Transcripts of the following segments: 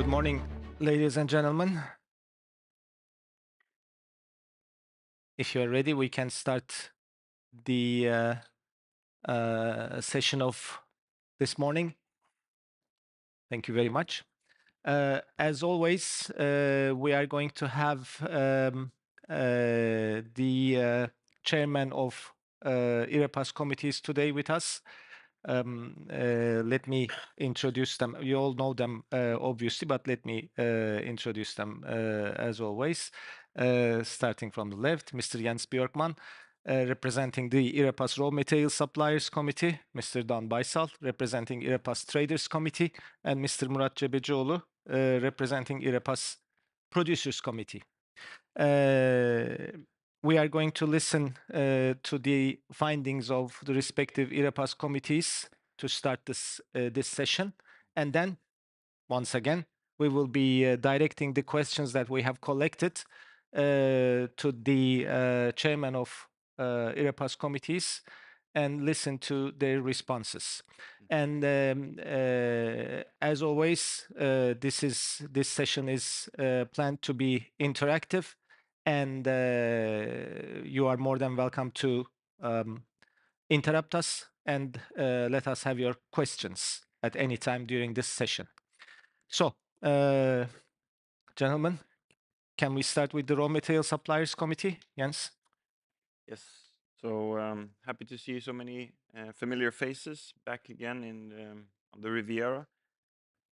Good morning, ladies and gentlemen. If you're ready, we can start the session of this morning. Thank you very much. As always, we are going to have the chairman of IREPAS committees today with us. Let me introduce them. You all know them, obviously, but let me introduce them as always. Starting from the left, Mr. Jens Björkman, representing the IREPAS Raw Material Suppliers Committee, Mr. Dan Baysal, representing IREPAS Traders Committee, and Mr. Murat Cebecioğlu, representing IREPAS Producers Committee. We are going to listen to the findings of the respective IREPAS committees to start this session. And then, once again, we will be directing the questions that we have collected to the chairman of IREPAS committees and listen to their responses. And as always, this session is planned to be interactive, and you are more than welcome to interrupt us and let us have your questions at any time during this session. So, gentlemen, can we start with the Raw Material Suppliers Committee? Jens? Yes. So happy to see so many familiar faces back again on the Riviera.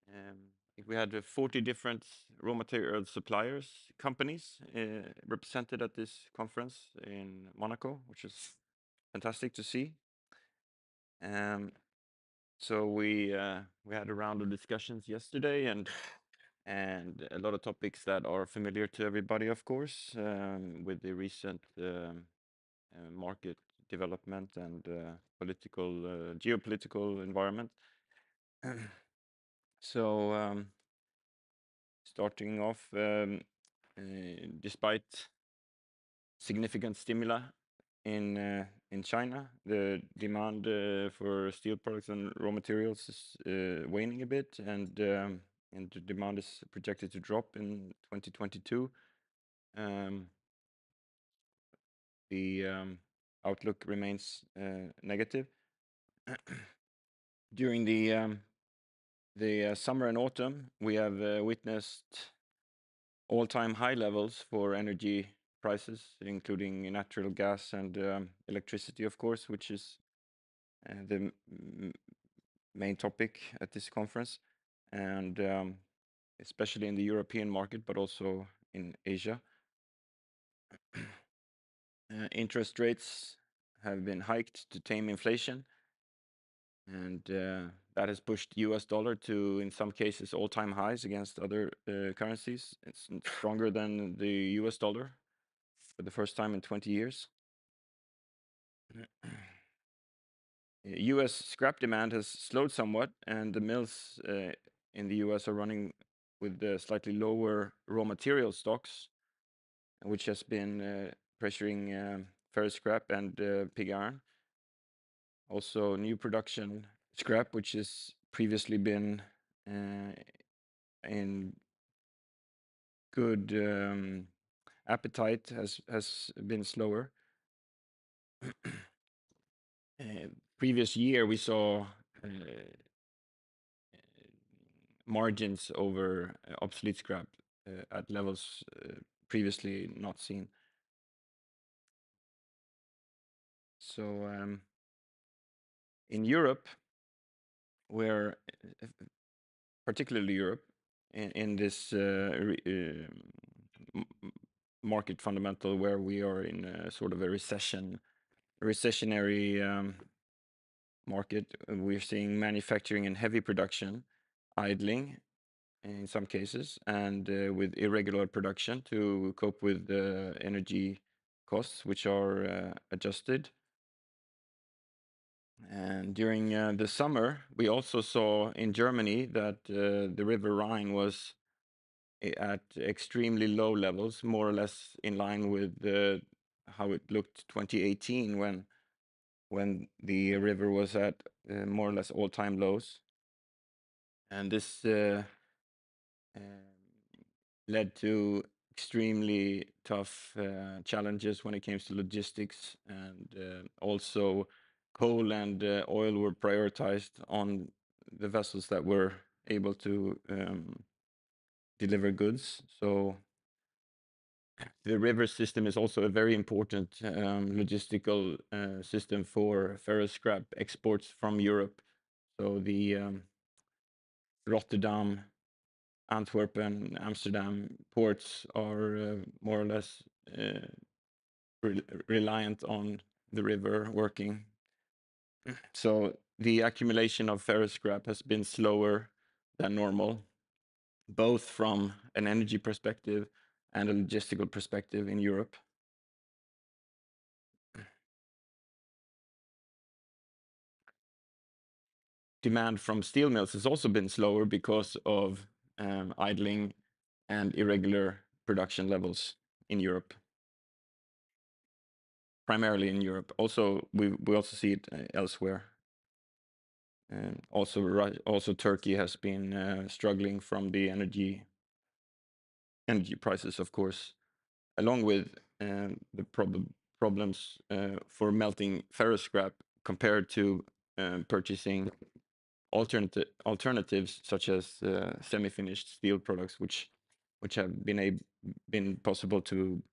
I think we had 40 different raw material suppliers companies represented at this conference in Monaco, which is fantastic to see. So we had a round of discussions yesterday and a lot of topics that are familiar to everybody, of course, with the recent market development and geopolitical environment. So starting off, despite significant stimuli in China, the demand for steel products and raw materials is waning a bit, and the demand is projected to drop in 2022. The outlook remains negative. During the summer and autumn, we have witnessed all-time high levels for energy prices, including natural gas and electricity, of course, which is the main topic at this conference, and especially in the European market, but also in Asia. Interest rates have been hiked to tame inflation, and that has pushed US dollar to, in some cases, all-time highs against other currencies. It's stronger than the US dollar for the first time in 20 years. US scrap demand has slowed somewhat, and the mills in the US are running with slightly lower raw material stocks, which has been pressuring ferrous scrap and pig iron. Also, new production scrap, which has previously been in good appetite, has been slower. Previous year, we saw margins over obsolete scrap at levels previously not seen. So in Europe, where particularly Europe, in this market fundamental where we are in a sort of a recessionary market, we're seeing manufacturing and heavy production idling in some cases, and with irregular production to cope with the energy costs, which are adjusted. And during the summer, we also saw in Germany that the River Rhine was at extremely low levels, more or less in line with how it looked 2018 when the river was at more or less all-time lows. And this led to extremely tough challenges when it comes to logistics, and also coal and oil were prioritized on the vessels that were able to deliver goods. So the river system is also a very important logistical system for ferrous scrap exports from Europe. So the Rotterdam, Antwerp, and Amsterdam ports are more or less reliant on the river working. So the accumulation of ferrous scrap has been slower than normal, both from an energy perspective and a logistical perspective in Europe. Demand from steel mills has also been slower because of idling and irregular production levels in Europe, primarily in Europe. Also, we also see it elsewhere. Also, Turkey has been struggling from the energy prices, of course, along with the problems for melting ferrous scrap compared to purchasing alternatives such as semi-finished steel products, which have been possible to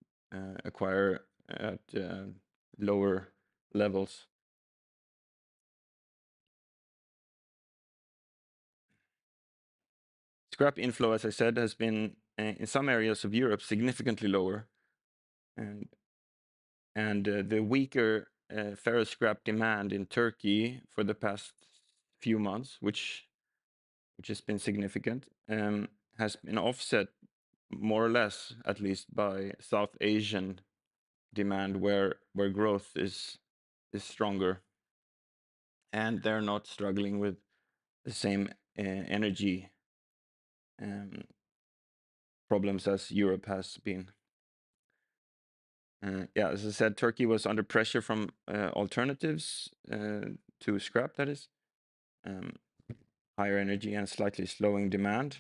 acquire at lower levels. Scrap inflow, as I said, has been in some areas of Europe significantly lower, and the weaker ferrous scrap demand in Turkey for the past few months, which has been significant, has been offset more or less, at least, by South Asian demand, where growth is stronger, and they're not struggling with the same energy problems as Europe has been. Yeah, as I said, Turkey was under pressure from alternatives to scrap, that is, higher energy and slightly slowing demand.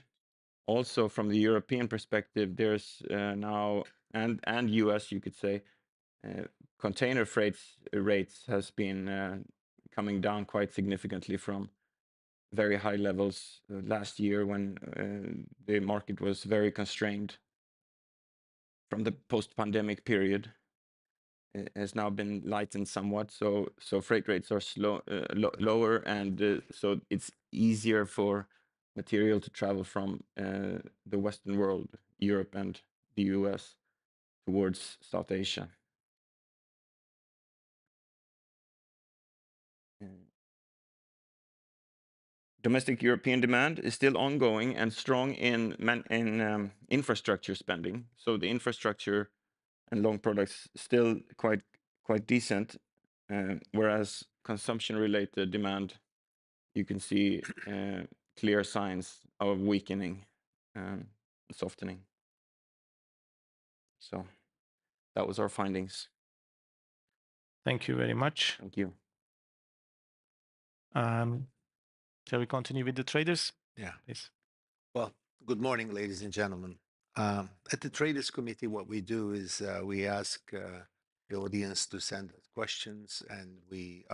Also, from the European perspective, there's now, and US, you could say, container freight rates has been coming down quite significantly from very high levels last year when the market was very constrained from the post-pandemic period. It has now been lightened somewhat, so freight rates are lower, and so it's easier for material to travel from the Western world, Europe and the US, towards South Asia. Domestic European demand is still ongoing and strong in infrastructure spending. So the infrastructure and long products still quite decent, whereas consumption-related demand, you can see clear signs of weakening, softening. So that was our findings. Thank you very much. Thank you. Shall we continue with the traders? Yeah. Please. Well, good morning, ladies and gentlemen. At the Traders Committee, what we do is we ask the audience to send us questions, and we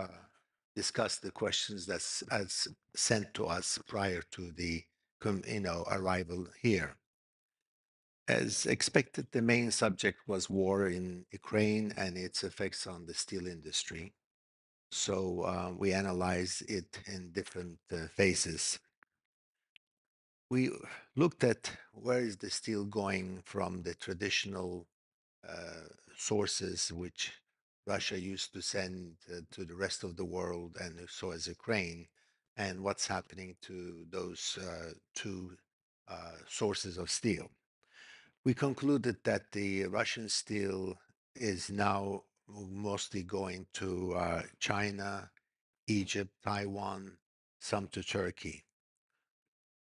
discuss the questions that's as sent to us prior to the arrival here. As expected, the main subject was war in Ukraine and its effects on the steel industry. So we analyze it in different phases. We looked at where is the steel going from the traditional sources which Russia used to send to the rest of the world, and so as Ukraine, and what's happening to those two sources of steel. We concluded that the Russian steel is now mostly going to China, Egypt, Taiwan, some to Turkey.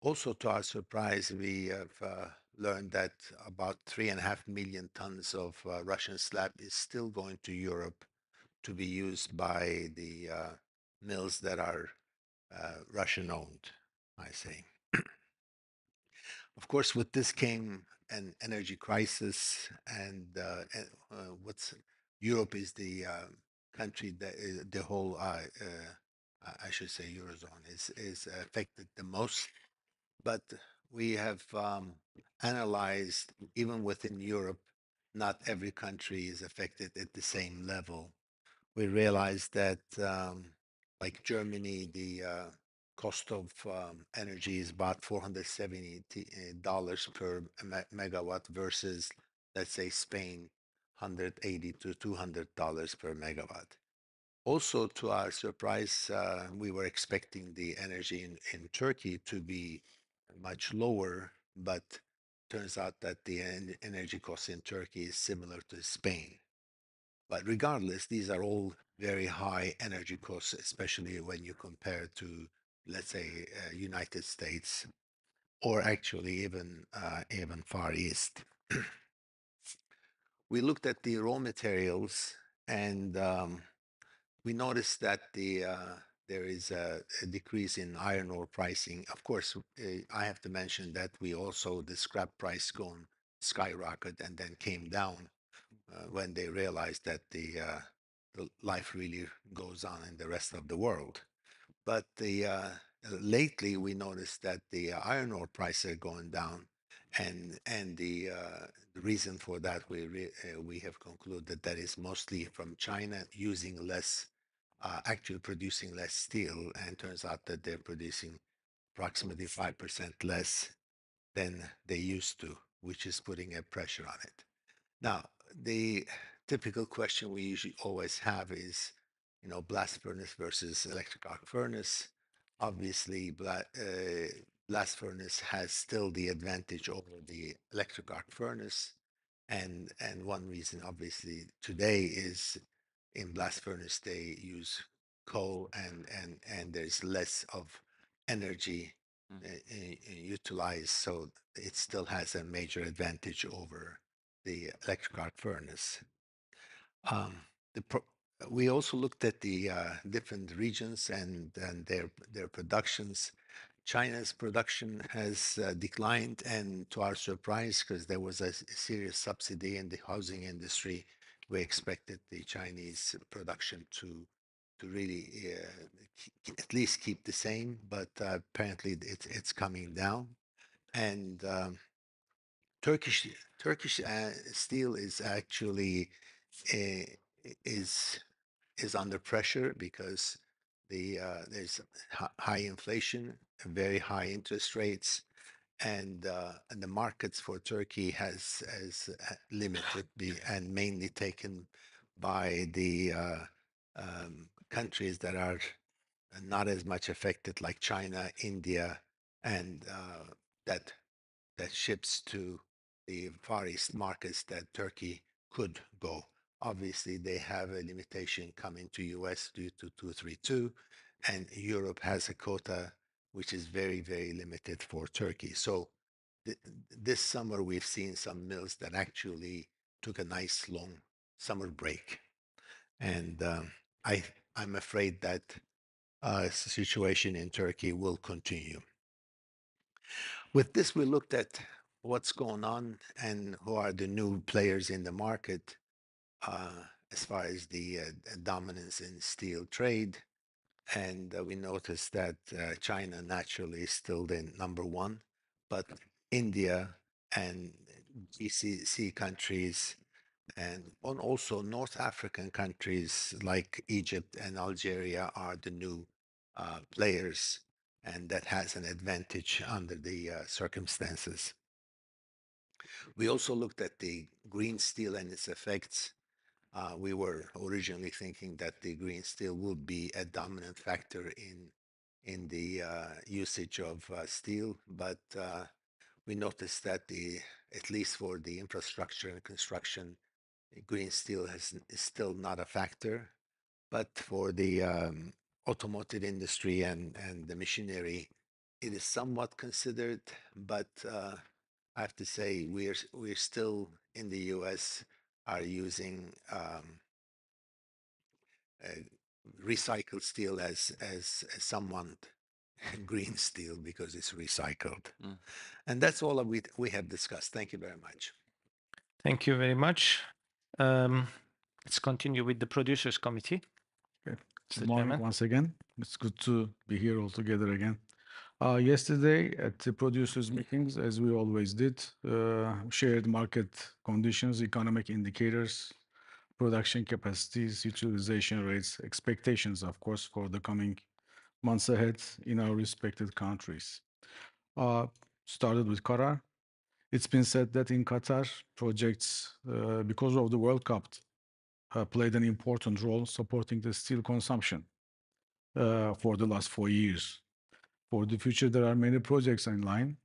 Also, to our surprise, we have learned that about 3.5 million tons of Russian slab is still going to Europe to be used by the mills that are Russian-owned, I say. Of course, with this came an energy crisis, and what's Europe is the country that the whole, I should say, Eurozone is affected the most. But we have analyzed, even within Europe, not every country is affected at the same level. We realized that, like Germany, the cost of energy is about $470 per megawatt versus, let's say, Spain, $180 to $200 per megawatt. Also, to our surprise, we were expecting the energy in Turkey to be much lower, but turns out that the energy cost in Turkey is similar to Spain. But regardless, these are all very high energy costs, especially when you compare to, let's say, United States, or actually even Far East. We looked at the raw materials, and we noticed that there is a decrease in iron ore pricing. Of course, I have to mention that we also the scrap price gone skyrocket and then came down when they realized that the life really goes on in the rest of the world. But lately we noticed that the iron ore prices are going down, and the reason for that we have concluded that is mostly from China using less, actually producing less steel, and turns out that they're producing approximately 5% less than they used to, which is putting a pressure on it. Now, the typical question we usually always have is, blast furnace versus electric arc furnace. Obviously, blast furnace has still the advantage over the electric arc furnace, and one reason, obviously, today is in blast furnace they use coal, and there's less of energy utilized, so it still has a major advantage over the electric arc furnace. Um, the pro- we also looked at the different regions and their productions. China's production has declined, and to our surprise, because there was a serious subsidy in the housing industry, we expected the Chinese production to really at least keep the same, but apparently it's coming down. And Turkish steel is actually uh, is is under pressure because there's high inflation, very high interest rates, and the markets for Turkey has limited and mainly taken by the countries that are not as much affected, like China, India, and that that ships to the Far East markets that Turkey could go. Obviously, they have a limitation coming to US due to 232, and Europe has a quota which is very, very limited for Turkey. So this summer, we've seen some mills that actually took a nice long summer break. And I, I'm afraid that situation in Turkey will continue. With this, we looked at what's going on and who are the new players in the market as far as the dominance in steel trade. And we noticed that China naturally is still the number one, but India and GCC countries and also North African countries like Egypt and Algeria are the new players, and that has an advantage under the circumstances. We also looked at the green steel and its effects. We were originally thinking that the green steel would be a dominant factor in the usage of steel, but we noticed that at least for the infrastructure and construction, green steel is still not a factor. But for the automotive industry and the machinery, it is somewhat considered. But I have to say, we're still in the U.S. are using uh, recycled steel as somewhat and green steel because it's recycled. Mm. And that's all that we have discussed. Thank you very much. Thank you very much. Let's continue with the Producers Committee. Okay. Mr. Good morning Chairman. once again. It's good to be here all together again. Yesterday at the producers meetings, as we always did, shared market conditions, economic indicators, production capacities, utilization rates, expectations, of course, for the coming months ahead in our respected countries. Started with Qatar. It's been said that in Qatar, projects, because of the World Cup, played an important role supporting the steel consumption for the last 4 years. For the future, there are many projects in line,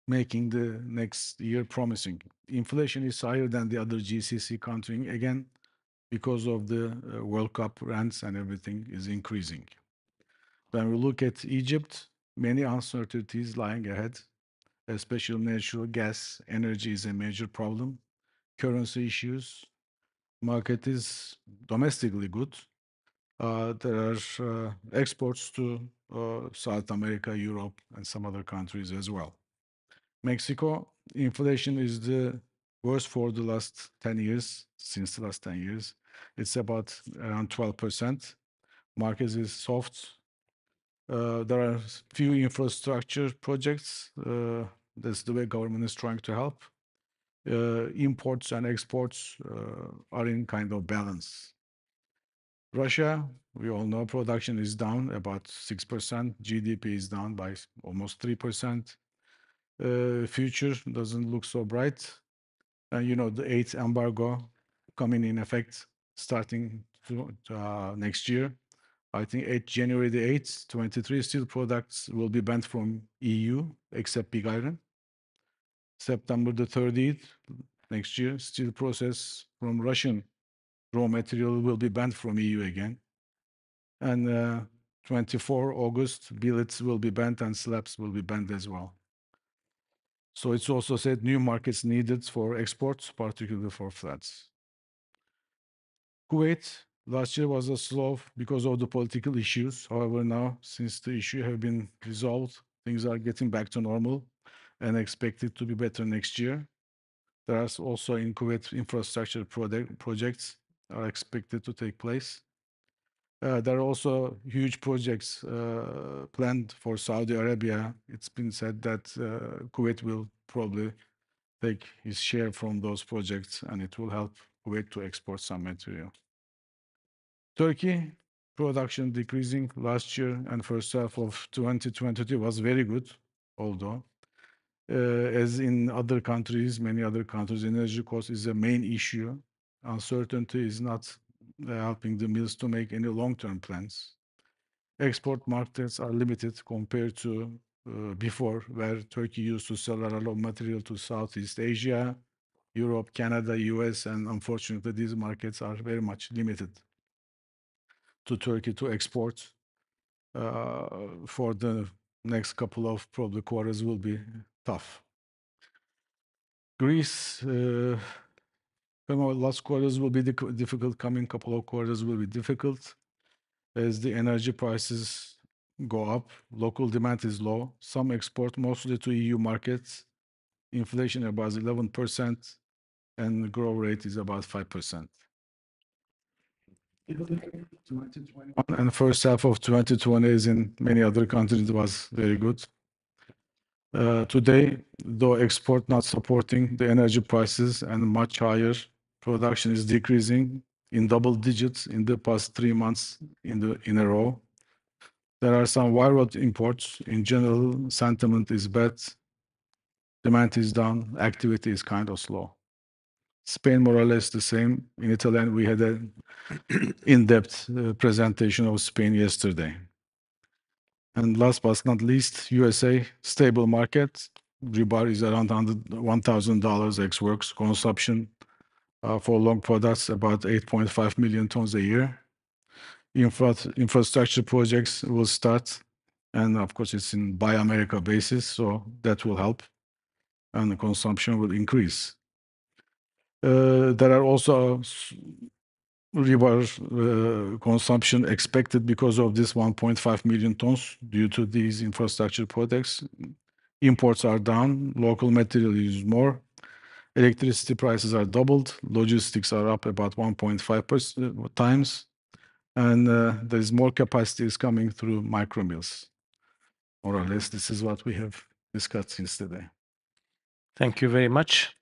making the next year promising. Inflation is higher than the other GCC country, again, because of the World Cup rents and everything is increasing. When we look at Egypt, many uncertainties lying ahead, especially natural gas, energy is a major problem, currency issues, market is domestically good. There are exports to South America, Europe, and some other countries as well. Mexico, inflation is the worst for the last 10 years, since the last 10 years. It's about around 12%. Market is soft. There are few infrastructure projects. That's the way government is trying to help. Imports and exports are in kind of balance. Russia, we all know production is down about 6%. GDP is down by almost 3%. Future doesn't look so bright. And you know, the 8th embargo coming in effect starting next year. I think January the 8th, 23 steel products will be banned from EU except pig iron. September the 30th next year, steel process from Russian raw material will be banned from EU again. And 24 August, billets will be banned and slabs will be banned as well. So it's also said new markets needed for exports, particularly for flats. Kuwait, last year was a slow because of the political issues. However, now, since the issue have been resolved, things are getting back to normal and expected to be better next year. There are also in Kuwait infrastructure projects are expected to take place. There are also huge projects planned for Saudi Arabia. It's been said that Kuwait will probably take his share from those projects, and it will help Kuwait to export some material. Turkey, production decreasing last year and first half of 2022 was very good, although as in other countries, many other countries, energy cost is a main issue. Uncertainty is not helping the mills to make any long-term plans. Export markets are limited compared to before, where Turkey used to sell a lot of material to Southeast Asia, Europe, Canada, US, and unfortunately, these markets are very much limited to Turkey to export. For the next couple of probably quarters will be tough. Greece, last quarters will be difficult, coming couple of quarters will be difficult as the energy prices go up, local demand is low, some export mostly to EU markets, inflation about 11%, and the growth rate is about 5%. 2021 and first half of 2020 is in many other countries was very good. Today, though export not supporting the energy prices and much higher, production is decreasing in double digits in the past 3 months in a row. There are some viral imports. In general, sentiment is bad, demand is down, activity is kind of slow. Spain, more or less the same. In Italy, we had an in-depth presentation of Spain yesterday. And last but not least, USA, stable market. Rebar is around $1,000 ex-works. Consumption for long products, about 8.5 million tons a year. Infrastructure projects will start, and of course, it's in Buy America basis, so that will help, and the consumption will increase. There are also rebar consumption expected because of this 1.5 million tons due to these infrastructure projects. Imports are down, local material is more, electricity prices are doubled, logistics are up about 1.5 times, and there's more capacity is coming through micro mills. More or less, this is what we have discussed since today. Thank you very much.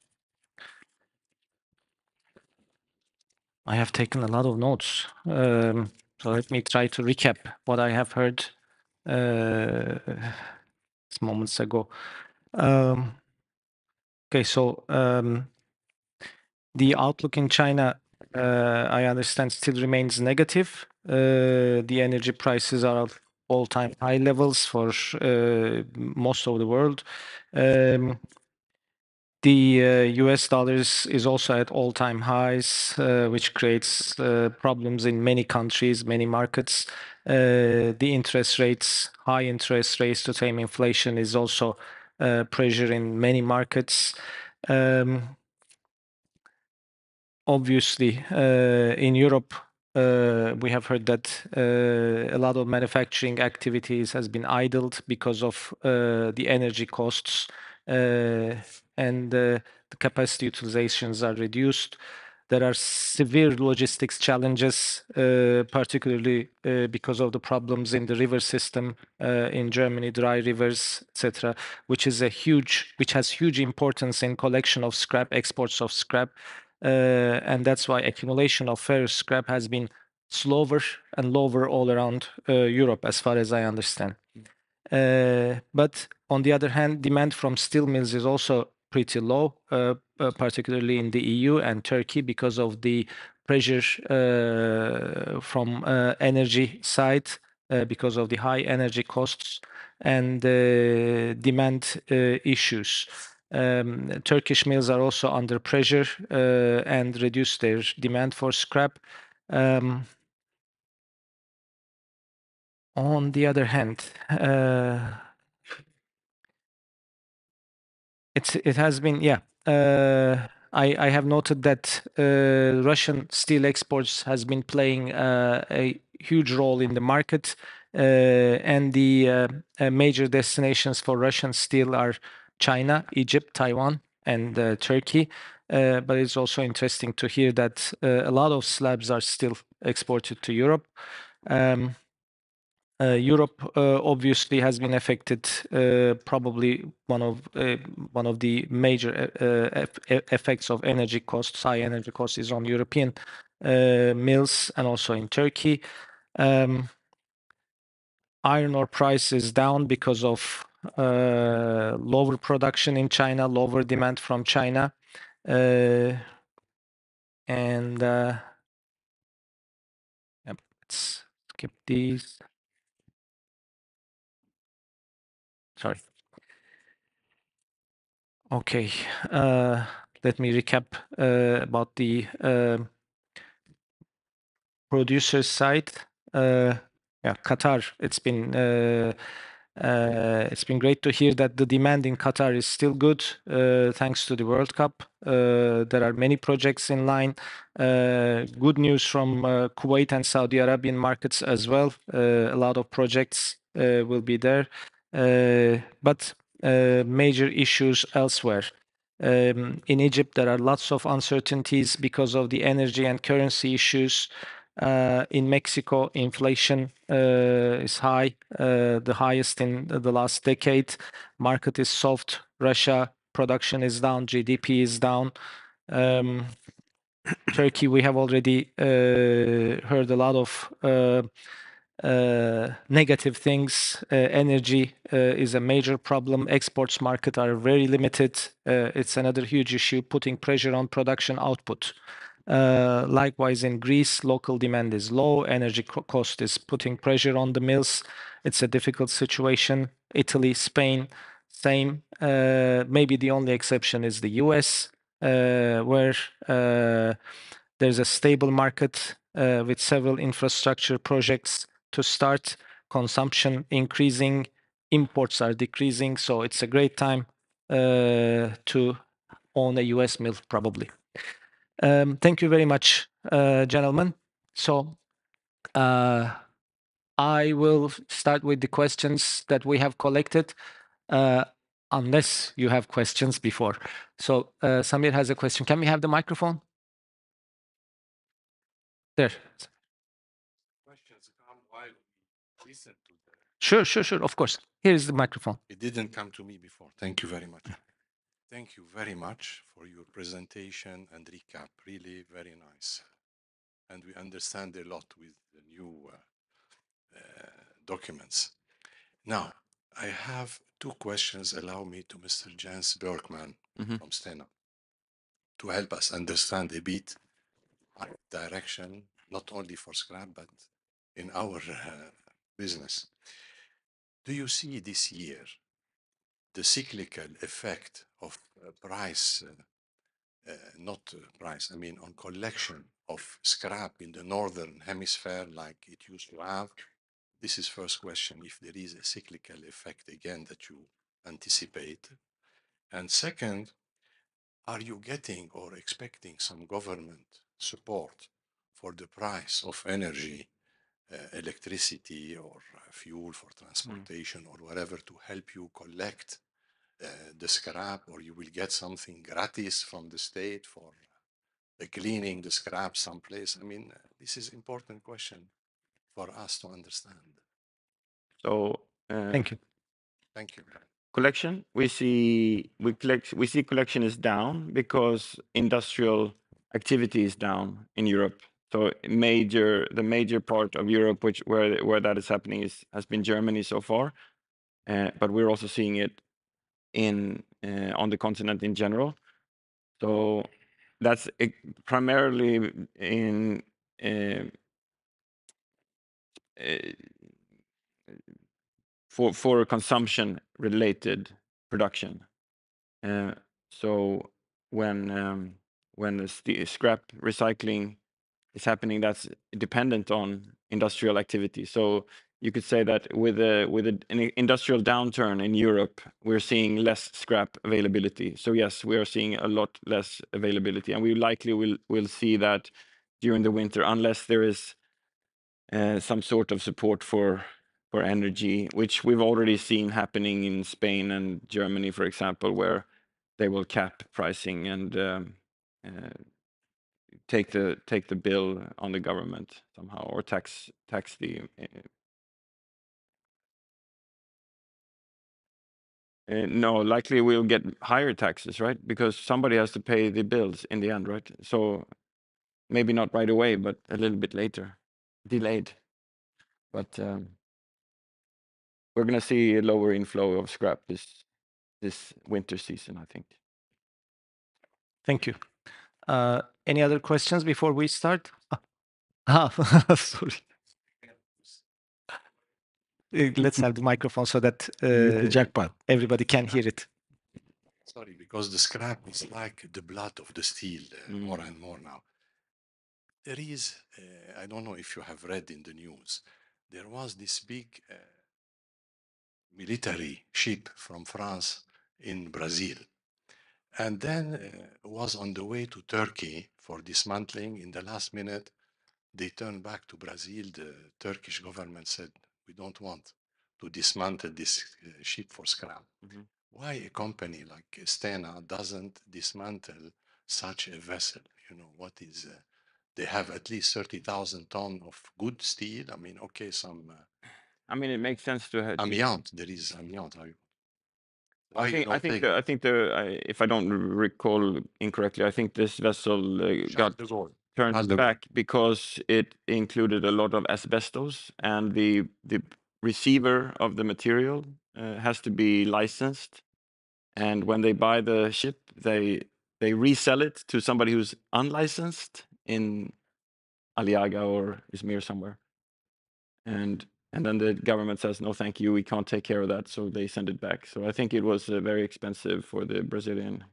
I have taken a lot of notes. So let me try to recap what I have heard moments ago. Okay, so the outlook in China, I understand, still remains negative. The energy prices are at all-time high levels for most of the world. The US dollars is also at all-time highs, which creates problems in many countries, many markets. The interest rates, high interest rates to tame inflation is also pressure in many markets. Obviously, in Europe, we have heard that a lot of manufacturing activities has been idled because of the energy costs, and the capacity utilizations are reduced. There are severe logistics challenges, particularly because of the problems in the river system in Germany, dry rivers, etc., which has huge importance in collection of scrap, exports of scrap. And that's why accumulation of ferrous scrap has been slower and lower all around Europe, as far as I understand. But on the other hand, demand from steel mills is also pretty low, particularly in the EU and Turkey, because of the pressure from energy side, because of the high energy costs and demand issues. Turkish mills are also under pressure and reduce their demand for scrap. On the other hand, it has been, yeah. I have noted that Russian steel exports has been playing a huge role in the market, and the major destinations for Russian steel are China, Egypt, Taiwan, and Turkey. But it's also interesting to hear that a lot of slabs are still exported to Europe. Europe obviously has been affected. Probably one of the major effects of energy costs, high energy costs, is on European mills and also in Turkey. Iron ore price is down because of lower production in China, lower demand from China, and let's skip these. Sorry. Okay, let me recap about the producer side. Yeah, Qatar. It's been great to hear that the demand in Qatar is still good, thanks to the World Cup. There are many projects in line. Good news from Kuwait and Saudi Arabian markets as well. A lot of projects will be there, but major issues elsewhere. In Egypt, there are lots of uncertainties because of the energy and currency issues. In Mexico, inflation is high, the highest in the last decade. Market is soft. Russia, production is down, GDP is down. Turkey, we have already heard a lot of negative things. Energy is a major problem. Exports market are very limited. It's another huge issue, putting pressure on production output. Likewise, in Greece, local demand is low. Energy cost is putting pressure on the mills. It's a difficult situation. Italy, Spain, same. Maybe the only exception is the US, where there's a stable market with several infrastructure projects to start, consumption increasing, imports are decreasing. So it's a great time to own a US mill, probably. Thank you very much, gentlemen. So I will start with the questions that we have collected, unless you have questions before. So Samir has a question. Can we have the microphone? There. Questions come while we listen to the. Sure, of course. Here is the microphone. It didn't come to me before. Thank you very much. Thank you very much for your presentation and recap. Really very nice. And we understand a lot with the new documents. Now, I have two questions. Allow me to Mr. Jens Berkman from Stena to help us understand a bit our direction, not only for scrap, but in our business. Do you see this year the cyclical effect of price, not price, I mean on collection of scrap in the northern hemisphere like it used to have? This is first question, if there is a cyclical effect again that you anticipate. And second, are you getting or expecting some government support for the price of energy, electricity or fuel for transportation or whatever to help you collect the scrap, or you will get something gratis from the state for cleaning the scrap someplace? I mean, this is important question for us to understand. So Thank you. Thank you. collection, we see collection is down because industrial activity is down in Europe. So the major part of Europe where that is happening has been Germany so far, but we're also seeing it on the continent in general. So that's primarily in for consumption related production. So when the scrap recycling is happening, that's dependent on industrial activity. So you could say that with an industrial downturn in Europe, we're seeing less scrap availability. So yes, we are seeing a lot less availability, and we likely will see that during the winter, unless there is some sort of support for energy, which we've already seen happening in Spain and Germany, for example, where they will cap pricing and take the bill on the government somehow, or tax the. No, likely we'll get higher taxes, right? Because somebody has to pay the bills in the end, right? So maybe not right away, but a little bit later, delayed. But we're going to see a lower inflow of scrap this winter season, I think. Thank you. Any other questions before we start? Sorry. Let's have the microphone so that The jackpot. everybody can hear it. Sorry, because the scrap is like the blood of the steel more and more now. There is, I don't know if you have read in the news, there was this big military ship from France in Brazil, and then was on the way to Turkey for dismantling. In the last minute, they turned back to Brazil. The Turkish government said, we don't want to dismantle this ship for scrap. Why a company like Stena doesn't dismantle such a vessel? You know, what is, they have at least 30,000 tons of good steel. I mean, okay, some I mean, it makes sense to have. amiant, there is amiant. I think if I don't recall incorrectly, I think this vessel got turned back because it included a lot of asbestos, and the receiver of the material has to be licensed. And when they buy the ship, they resell it to somebody who's unlicensed in Aliaga or Izmir somewhere. And then the government says, no, thank you, we can't take care of that. So they send it back. So I think it was very expensive for the Brazilian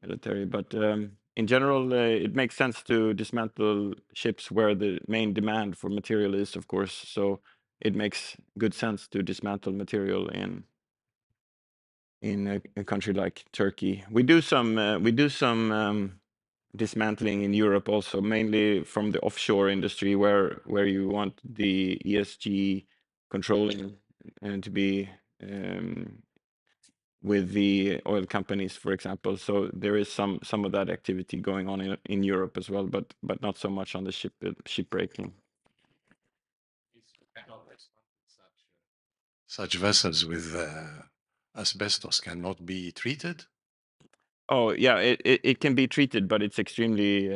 military. But in general, it makes sense to dismantle ships where the main demand for material is, of course. So it makes good sense to dismantle material in a country like Turkey. We do some dismantling in Europe also, mainly from the offshore industry where you want the ESG controlling and to be with the oil companies, for example. So there is some of that activity going on in Europe as well, but not so much on the shipbreaking. Such vessels with asbestos cannot be treated? Oh yeah, it can be treated, but it's extremely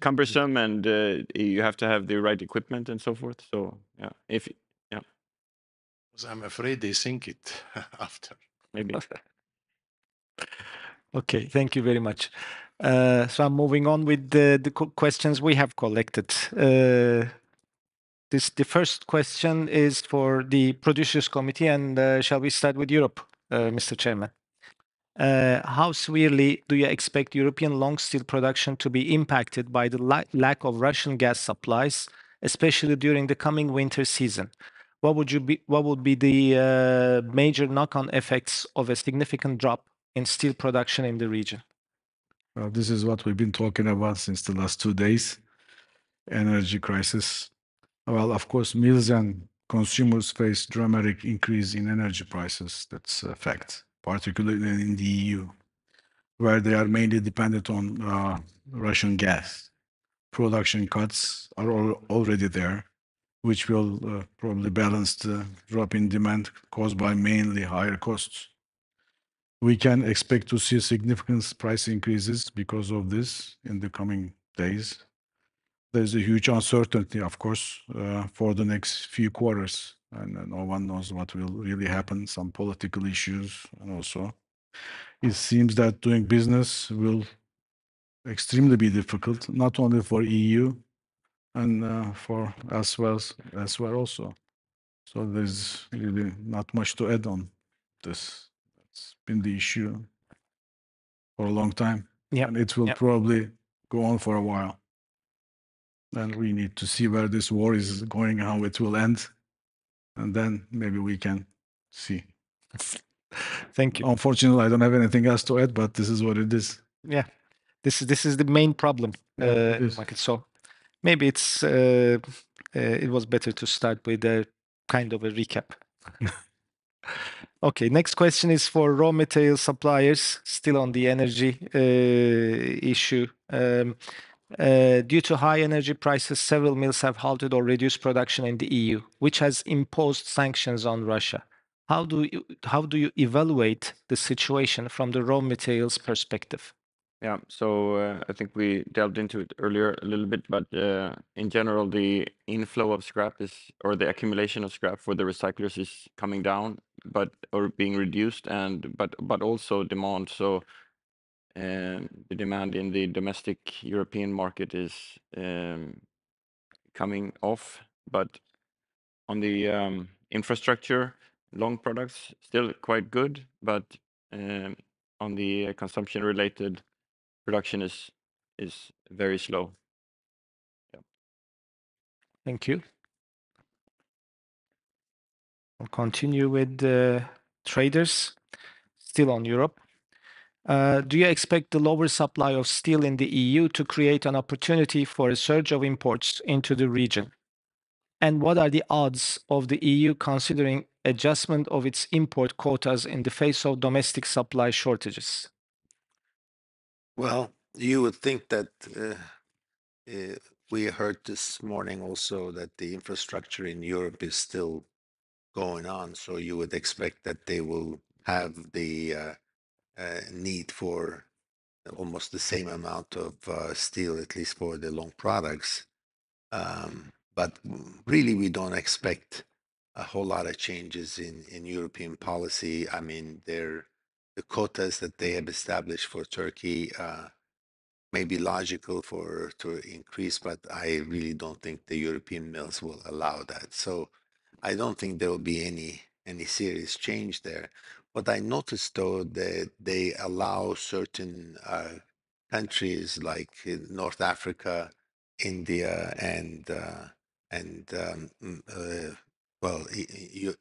cumbersome, and you have to have the right equipment and so forth. So yeah, yeah, Because I'm afraid they sink it after. maybe. Okay, thank you very much. So I'm moving on with the questions we have collected. The first question is for the Producers Committee, and shall we start with Europe, Mr. Chairman? How severely do you expect European long steel production to be impacted by the lack of Russian gas supplies, especially during the coming winter season? What would be the major knock-on effects of a significant drop in steel production in the region? Well, this is what we've been talking about since the last 2 days, energy crisis. Well, of course, mills and consumers face dramatic increase in energy prices. That's a fact, particularly in the EU, where they are mainly dependent on Russian gas. Production cuts are already there, which will probably balance the drop in demand caused by mainly higher costs. We can expect to see significant price increases because of this in the coming days. There's a huge uncertainty, of course, for the next few quarters, and no one knows what will really happen, some political issues, and also it seems that doing business will extremely be difficult, not only for EU and for elsewhere also. So there's really not much to add on this. It's been the issue for a long time. Yeah, And it will probably go on for a while. Then we need to see where this war is going, how it will end, and then maybe we can see. Thank you. Unfortunately, I don't have anything else to add, but this is what it is. Yeah, this is the main problem. It is. So maybe it was better to start with a kind of a recap. Okay, next question is for raw material suppliers, still on the energy issue. Due to high energy prices, several mills have halted or reduced production in the EU, which has imposed sanctions on Russia. How do you evaluate the situation from the raw materials perspective? Yeah, so I think we delved into it earlier a little bit, but in general, the inflow of scrap or the accumulation of scrap for the recyclers is coming down, or being reduced, but also demand. So the demand in the domestic European market is coming off, but on the infrastructure, long products still quite good, but on the consumption-related production is very slow. Yeah. Thank you. I'll continue with traders, still on Europe. Do you expect the lower supply of steel in the EU to create an opportunity for a surge of imports into the region? And what are the odds of the EU considering adjustment of its import quotas in the face of domestic supply shortages? Well, you would think that we heard this morning also that the infrastructure in Europe is still going on, so you would expect that they will have the need for almost the same amount of steel, at least for the long products. But really, we don't expect a whole lot of changes in European policy. I mean, the quotas that they have established for Turkey may be logical to increase, but I really don't think the European mills will allow that. So I don't think there will be any serious change there. What I noticed, though, that they allow certain countries like North Africa, India, and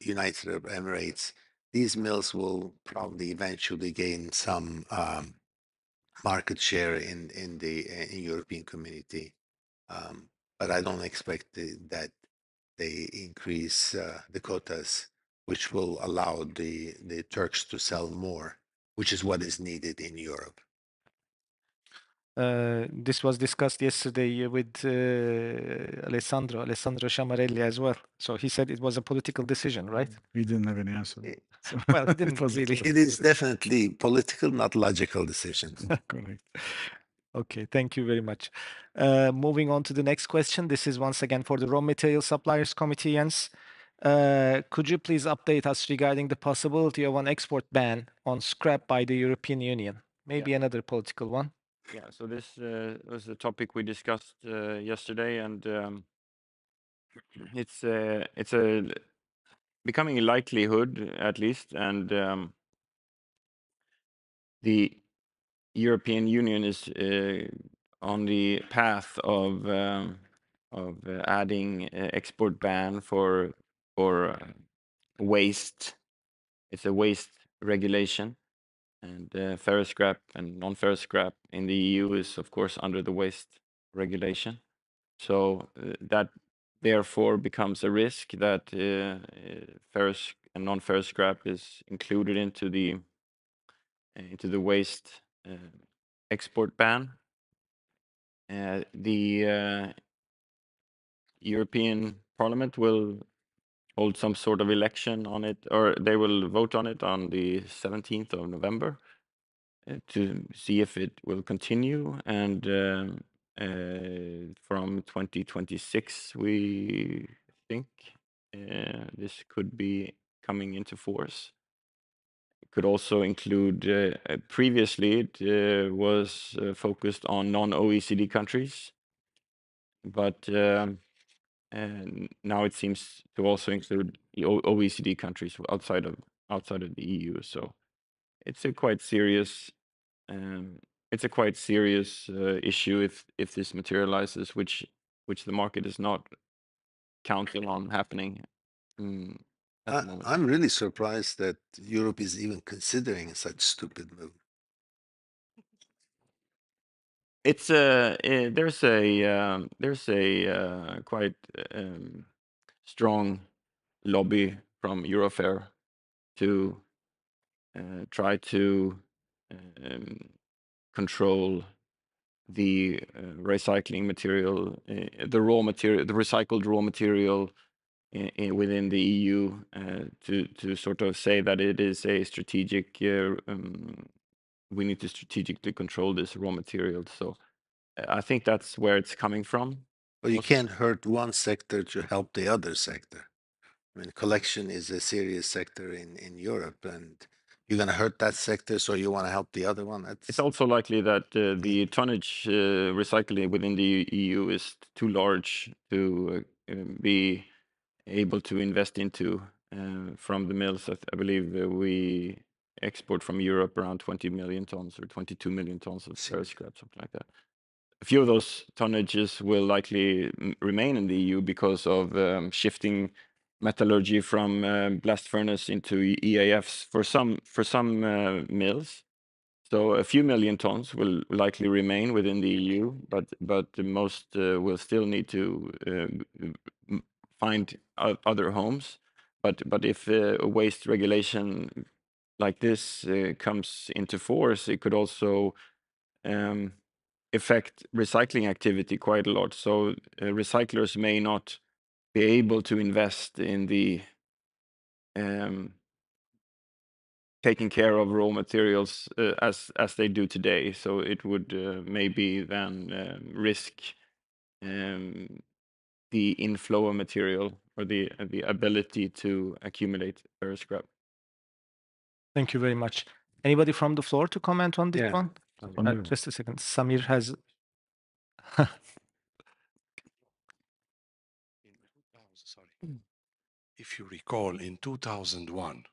United Arab Emirates. These mills will probably eventually gain some market share in the European community. But I don't expect that they increase the quotas, which will allow the Turks to sell more, which is what is needed in Europe. This was discussed yesterday with Alessandro Sciamarelli as well. So he said it was a political decision, right? We didn't have any answer. It- Well, he It didn't was really. It is definitely political, not logical decisions. correct. Okay, thank you very much. Moving on to the next question. This is once again for the Raw Material Suppliers Committee, Jens. Could you please update us regarding the possibility of an export ban on scrap by the European Union? Maybe another political one. Yeah, so this was a topic we discussed yesterday, and it's a becoming a likelihood at least, and the European Union is on the path of adding export ban for waste. It's a waste regulation, and ferrous scrap and non-ferrous scrap in the EU is of course under the waste regulation. So that therefore becomes a risk that ferrous and non-ferrous scrap is included into the waste export ban. The European Parliament will hold some sort of election on it, or they will vote on it on the 17th of November to see if it will continue. And from 2026, we think this could be coming into force. It could also include, previously it was focused on non-OECD countries, but and now it seems to also include the OECD countries outside of the EU. So it's a quite serious um, issue if this materializes, which the market is not counting on happening at the moment. I'm really surprised that Europe is even considering such stupid move. It's there's a quite strong lobby from Eurofair to try to um, control the recycling material, the recycled raw material within the EU, to sort of say that it is a strategic. We need to strategically control this raw material. So I think that's where it's coming from. But you Also- can't hurt one sector to help the other sector. I mean, collection is a serious sector in Europe, and you're going to hurt that sector, so you want to help the other one. It's also likely that the tonnage recycling within the EU is too large to be able to invest into from the mills. I believe we export from Europe around 20 million tons or 22 million tons of ferrous scrap, something like that. A few of those tonnages will likely remain in the EU because of shifting metallurgy from blast furnace into EAFs for some mills. So a few million tons will likely remain within the EU, but the most will still need to find other homes. But if a waste regulation like this comes into force, it could also affect recycling activity quite a lot. So recyclers may not be able to invest in the taking care of raw materials as they do today. So it would maybe then risk the inflow of material or the ability to accumulate ferrous scrap. Thank you very much. Anybody from the floor to comment on this Yeah. one? Samir. Just a second. Samir has. If you recall, in 2001,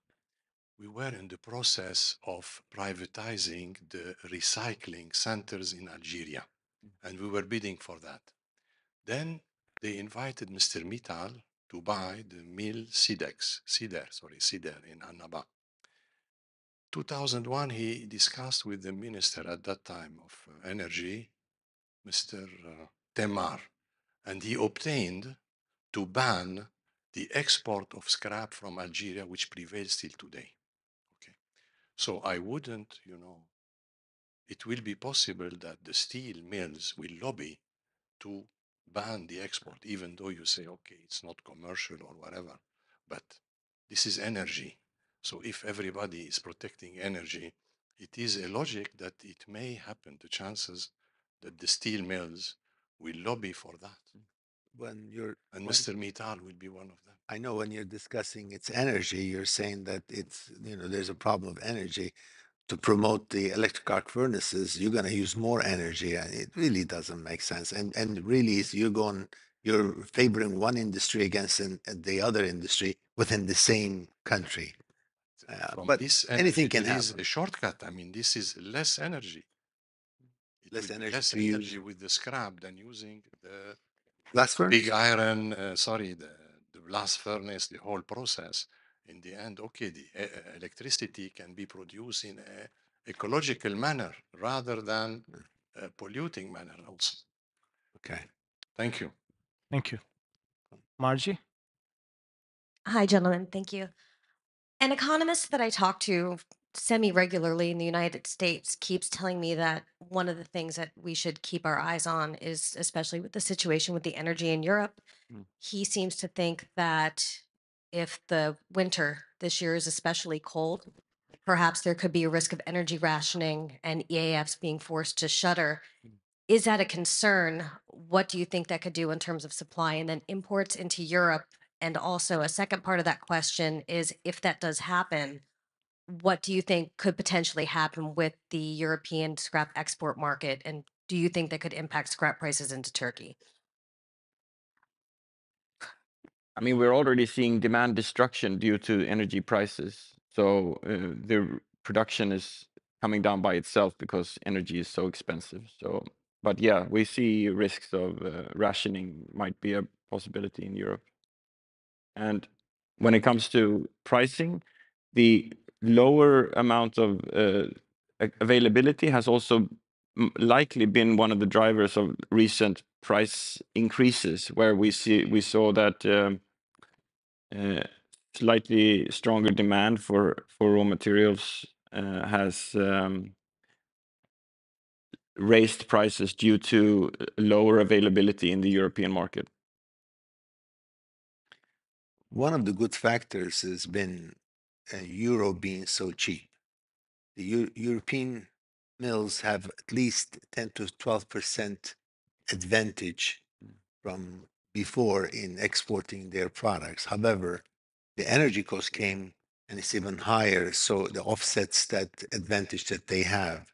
we were in the process of privatizing the recycling centers in Algeria, and we were bidding for that. Then they invited Mr. Mittal to buy the mill Sider in Annaba. 2001, he discussed with the minister at that time of energy, Mr. Temar, and he obtained to ban the export of scrap from Algeria, which prevails till today. Okay, so I wouldn't, it will be possible that the steel mills will lobby to ban the export, even though you say, okay, it's not commercial or whatever, but this is energy. So if everybody is protecting energy, it is a logic that it may happen, the chances that the steel mills will lobby for that. And Mr. Mittal will be one of them. I know when you're discussing its energy, you're saying that it's, there's a problem of energy. To promote the electric arc furnaces, you're going to use more energy, and it really doesn't make sense. And really, you're favoring one industry against the other industry within the same country. From But this anything energy, can there is happen. a shortcut. I mean, this is less energy. It Less will be energy less to use. energy with the scrap than using the Blast furnace? big iron, the blast furnace, the whole process. In the end, okay, the electricity can be produced in an ecological manner rather than a polluting manner also. Okay. Thank you. Thank you. Margie? Hi, gentlemen. Thank you. An economist that I talk to semi-regularly in the United States keeps telling me that one of the things that we should keep our eyes on is, especially with the situation with the energy in Europe, he seems to think that if the winter this year is especially cold, perhaps there could be a risk of energy rationing and EAFs being forced to shutter. Is that a concern? What do you think that could do in terms of supply and then imports into Europe? And also, a second part of that question is, if that does happen, what do you think could potentially happen with the European scrap export market? And do you think that could impact scrap prices into Turkey? I mean, we're already seeing demand destruction due to energy prices. So the production is coming down by itself because energy is so expensive. So, but yeah, we see risks of rationing might be a possibility in Europe. And when it comes to pricing, the lower amount of availability has also likely been one of the drivers of recent price increases, where we saw that slightly stronger demand for raw materials has raised prices due to lower availability in the European market. One of the good factors has been euro being so cheap. The European mills have at least 10 to 12% advantage from before in exporting their products. However, the energy cost came and it's even higher, so it offsets that advantage that they have.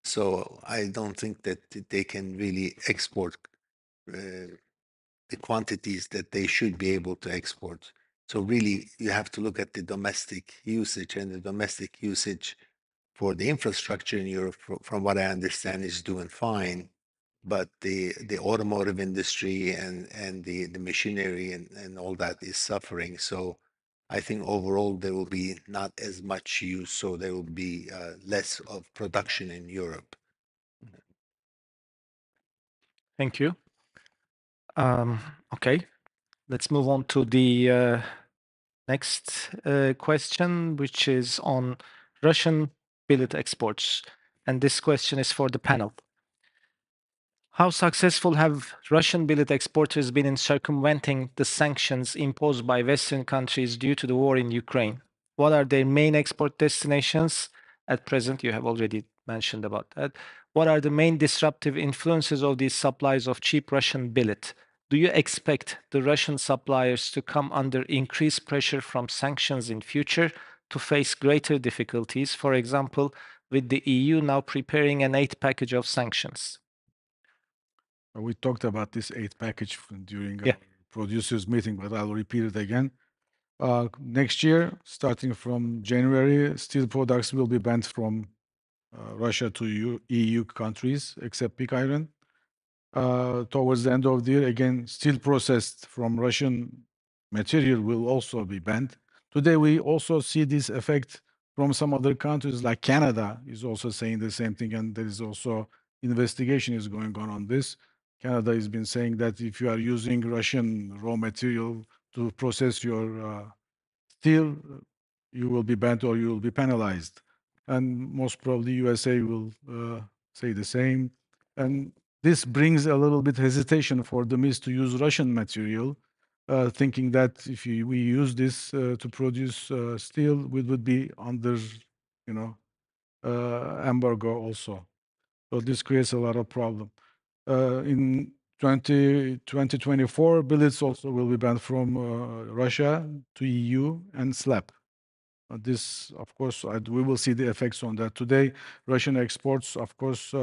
So I don't think that they can really export the quantities that they should be able to export. So really, you have to look at the domestic usage, and the domestic usage for the infrastructure in Europe, from what I understand, is doing fine. But the automotive industry and the machinery and all that is suffering. So I think overall there will be not as much use, so there will be less of production in Europe. Thank you. Okay, let's move on to the next question, which is on Russian billet exports. And this question is for the panel. How successful have Russian billet exporters been in circumventing the sanctions imposed by Western countries due to the war in Ukraine? What are their main export destinations at present? You have already mentioned about that. What are the main disruptive influences of these supplies of cheap Russian billet? Do you expect the Russian suppliers to come under increased pressure from sanctions in future to face greater difficulties, for example, with the EU now preparing an 8th package of sanctions? We talked about this 8th package during our producers meeting, but I'll repeat it again. Next year, starting from January, steel products will be banned from Russia to EU countries, except pig iron. Towards the end of the year, again, steel processed from Russian material will also be banned. Today, we also see this effect from some other countries, like Canada is also saying the same thing, and there is also investigation is going on this. Canada has been saying that if you are using Russian raw material to process your steel, you will be banned or you will be penalized. And most probably USA will say the same. And this brings a little bit hesitation for the mills to use Russian material, thinking that if we use this to produce steel, we would be under, you know, embargo also. So this creates a lot of problem. In 2024, billets also will be banned from Russia to EU and slab. This, of course, we will see the effects on that. Today, Russian exports, of course,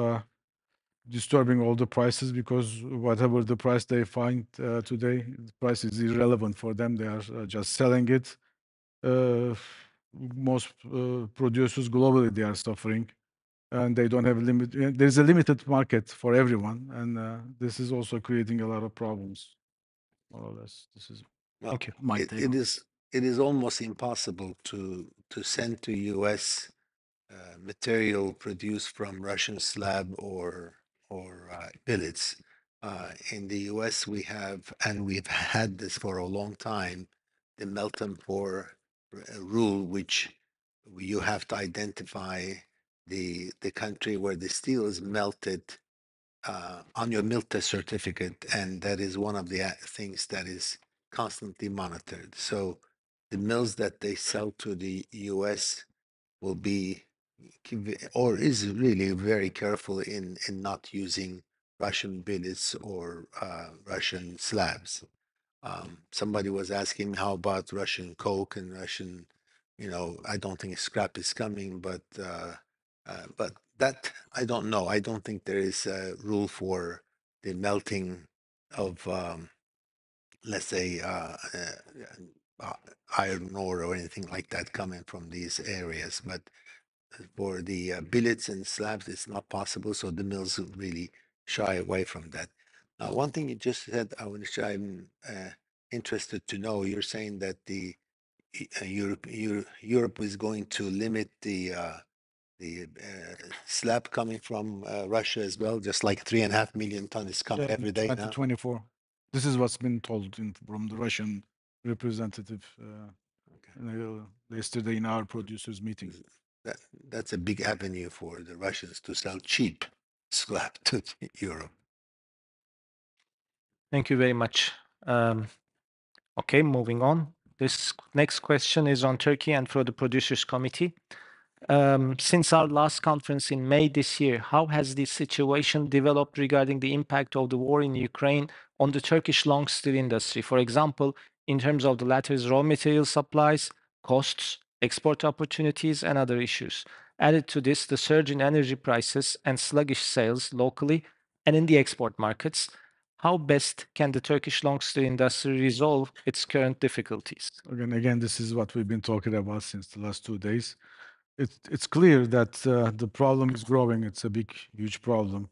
disturbing all the prices because whatever the price they find today, the price is irrelevant for them. They are just selling it. Most producers globally, they are suffering and they don't have limit. There's a limited market for everyone, and this is also creating a lot of problems. More or less, this is Well, my take. it is almost impossible to send to US material produced from Russian slab or billets. In the US, we have, and we've had this for a long time, the melt and pour rule, which you have to identify the country where the steel is melted on your mill test certificate, and that is one of the things that is constantly monitored. So the mills that they sell to the US will be or is really very careful in not using Russian billets or Russian slabs. Somebody was asking how about Russian coke and Russian, I don't think scrap is coming, but that I don't know. I don't think there is a rule for the melting of, let's say, iron ore or anything like that coming from these areas. But for the billets and slabs, it's not possible. So the mills really shy away from that. Now, one thing you just said, which I'm interested to know, you're saying that the Europe is going to limit the slab coming from Russia as well, just like 3.5 million tons come every day now. 2024. This is what's been told from the Russian representative yesterday in our producers' meeting. That's a big avenue for the Russians to sell cheap slab to Europe. Thank you very much. Okay, moving on. This next question is on Turkey and for the Producers Committee. Since our last conference in May this year, how has the situation developed regarding the impact of the war in Ukraine on the Turkish long steel industry? For example, in terms of the latter's raw material supplies, costs, export opportunities, and other issues. Added to this, the surge in energy prices and sluggish sales locally and in the export markets. How best can the Turkish long steel industry resolve its current difficulties? Again, this is what we've been talking about since the last 2 days. It's clear that the problem is growing. It's a big, huge problem.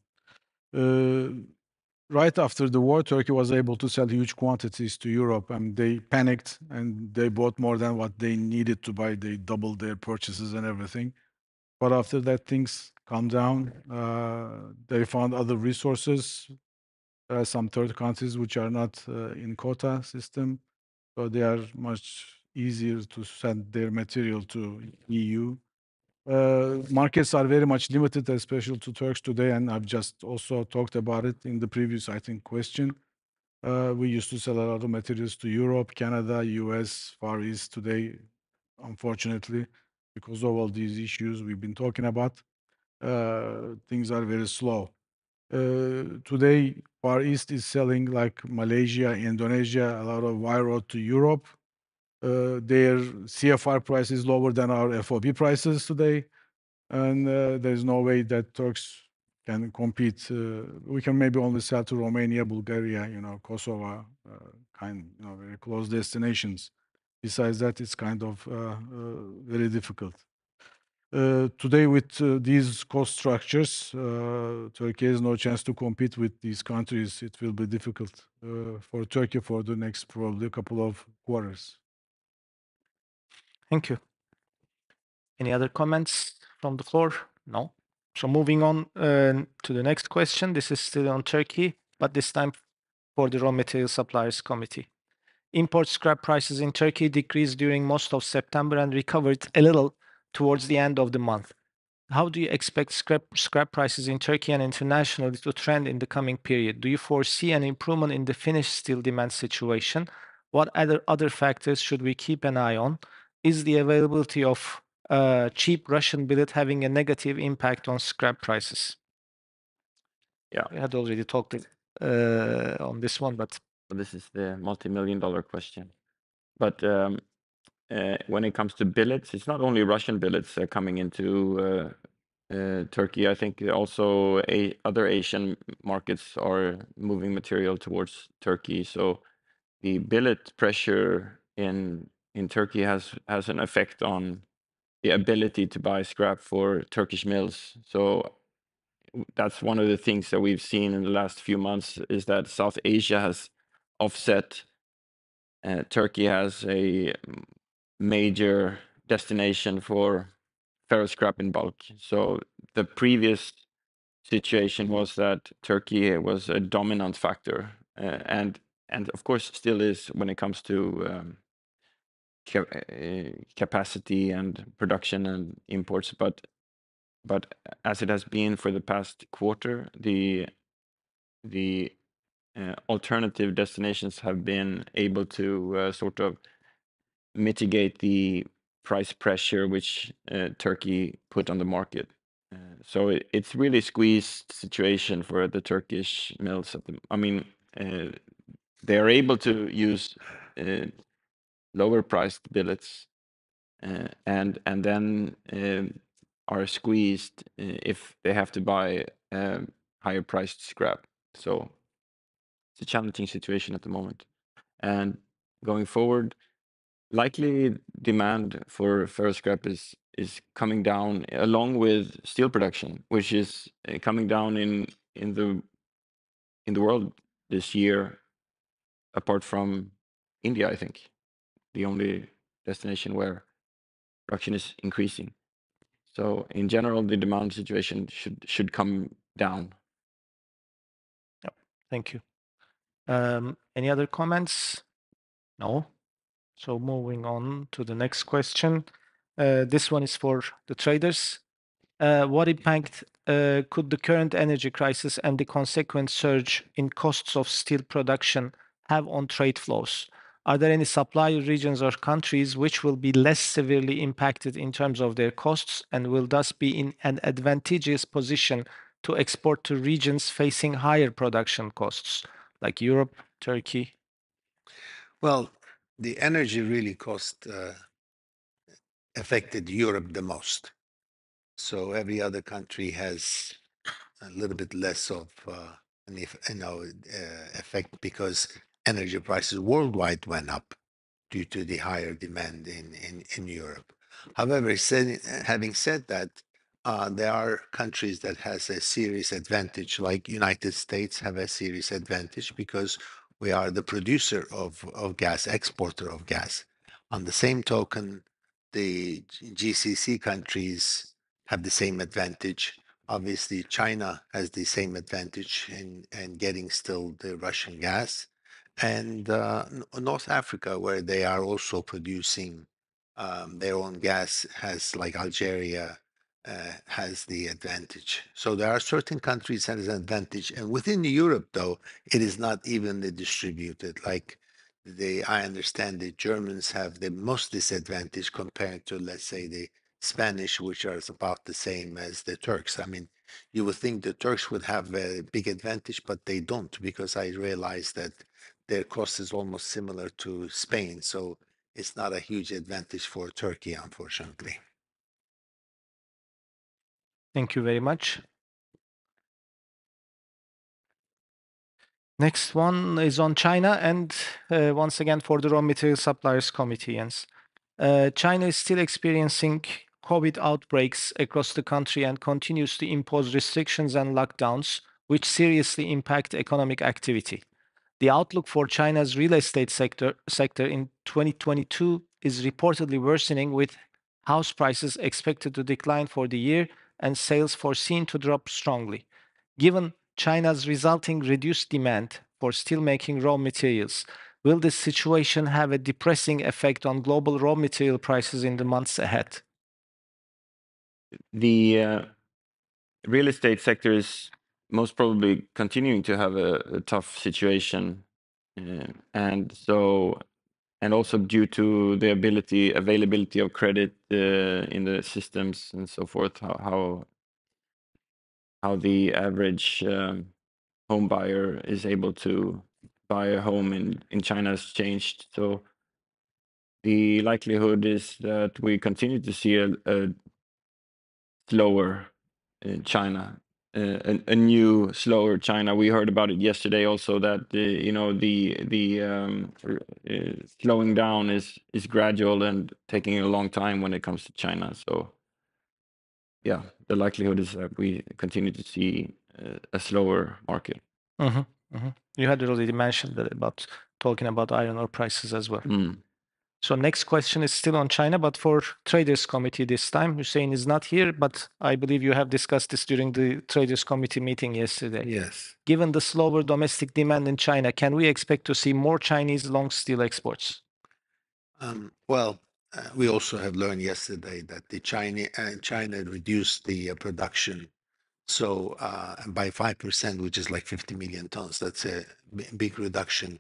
Right after the war, Turkey was able to sell huge quantities to Europe, and they panicked and they bought more than what they needed to buy. They doubled their purchases and everything. But after that, things calmed down. They found other resources. There are some third countries which are not in quota system, so they are much easier to send their material to EU. Markets are very much limited, especially to Turks today, and I've just also talked about it in the previous, I think, question. We used to sell a lot of materials to Europe, Canada, US, Far East. Today, unfortunately, because of all these issues we've been talking about, things are very slow. Today, Far East is selling like Malaysia, Indonesia, a lot of wire rod to Europe. Their CFR price is lower than our FOB prices today, and there's no way that Turks can compete. We can maybe only sell to Romania, Bulgaria, Kosovo, very close destinations. Besides that, it's kind of very difficult. Today, with these cost structures, Turkey has no chance to compete with these countries. It will be difficult for Turkey for the next probably couple of quarters. Thank you. Any other comments from the floor? No. So moving on to the next question. This is still on Turkey, but this time for the Raw Material Suppliers Committee. Import scrap prices in Turkey decreased during most of September and recovered a little towards the end of the month. How do you expect scrap prices in Turkey and internationally to trend in the coming period? Do you foresee an improvement in the finished steel demand situation? What other factors should we keep an eye on? Is the availability of cheap Russian billet having a negative impact on scrap prices? Yeah. We had already talked on this one, but this is the multi-million-dollar question. But when it comes to billets, it's not only Russian billets coming into Turkey. I think also other Asian markets are moving material towards Turkey. So the billet pressure in Turkey has an effect on the ability to buy scrap for Turkish mills. So that's one of the things that we've seen in the last few months, is that South Asia has offset Turkey as a major destination for ferroscrap in bulk. So the previous situation was that Turkey was a dominant factor, and of course still is when it comes to capacity and production and imports. But as it has been for the past quarter, the alternative destinations have been able to sort of mitigate the price pressure which Turkey put on the market. So it's really squeezed situation for the Turkish mills. I mean, they are able to use lower priced billets, and then are squeezed if they have to buy higher priced scrap. So it's a challenging situation at the moment. And going forward, likely demand for ferroscrap is coming down along with steel production, which is coming down in the world this year, apart from India, I think, the only destination where production is increasing. So in general, the demand situation should come down. Yep. Thank you. Any other comments? No. So moving on to the next question. This one is for the traders. What impact could the current energy crisis and the consequent surge in costs of steel production have on trade flows? Are there any supplier regions or countries which will be less severely impacted in terms of their costs and will thus be in an advantageous position to export to regions facing higher production costs, like Europe, Turkey? Well, the energy really cost affected Europe the most. So every other country has a little bit less of effect because energy prices worldwide went up due to the higher demand in Europe. However, having said that, there are countries that has a serious advantage, like United States have a serious advantage because we are the producer of gas, exporter of gas. On the same token, the GCC countries have the same advantage. Obviously, China has the same advantage in getting still the Russian gas, and North Africa, where they are also producing their own gas, has like Algeria has the advantage. So there are certain countries that has an advantage, and within Europe, though, it is not evenly distributed. Like I understand the Germans have the most disadvantage compared to, let's say, the Spanish, which are about the same as the Turks. I mean, you would think the Turks would have a big advantage, but they don't, because I realized that their cost is almost similar to Spain. So it's not a huge advantage for Turkey, unfortunately. Thank you very much. Next one is on China, and once again for the Raw Material Suppliers Committee, Jens. China is still experiencing COVID outbreaks across the country and continues to impose restrictions and lockdowns, which seriously impact economic activity. The outlook for China's real estate sector in 2022 is reportedly worsening, with House prices expected to decline for the year and sales foreseen to drop strongly. Given China's resulting reduced demand for steelmaking raw materials, will this situation have a depressing effect on global raw material prices in the months ahead? The real estate sector is most probably continuing to have a tough situation, and also due to the availability of credit in the systems and so forth, how the average home buyer is able to buy a home in China has changed. So the likelihood is that we continue to see a slower China, a new slower China. We heard about it yesterday also that the slowing down is gradual and taking a long time when it comes to China. So yeah, the likelihood is that we continue to see a slower market. You had already mentioned that about talking about iron ore prices as well. So next question is still on China, but for Traders Committee this time. Hussein is not here, but I believe you have discussed this during the Traders Committee meeting yesterday. Yes. Given the slower domestic demand in China, can we expect to see more Chinese long steel exports? We also have learned yesterday that China reduced the production by 5%, which is like 50 million tons. That's a big reduction.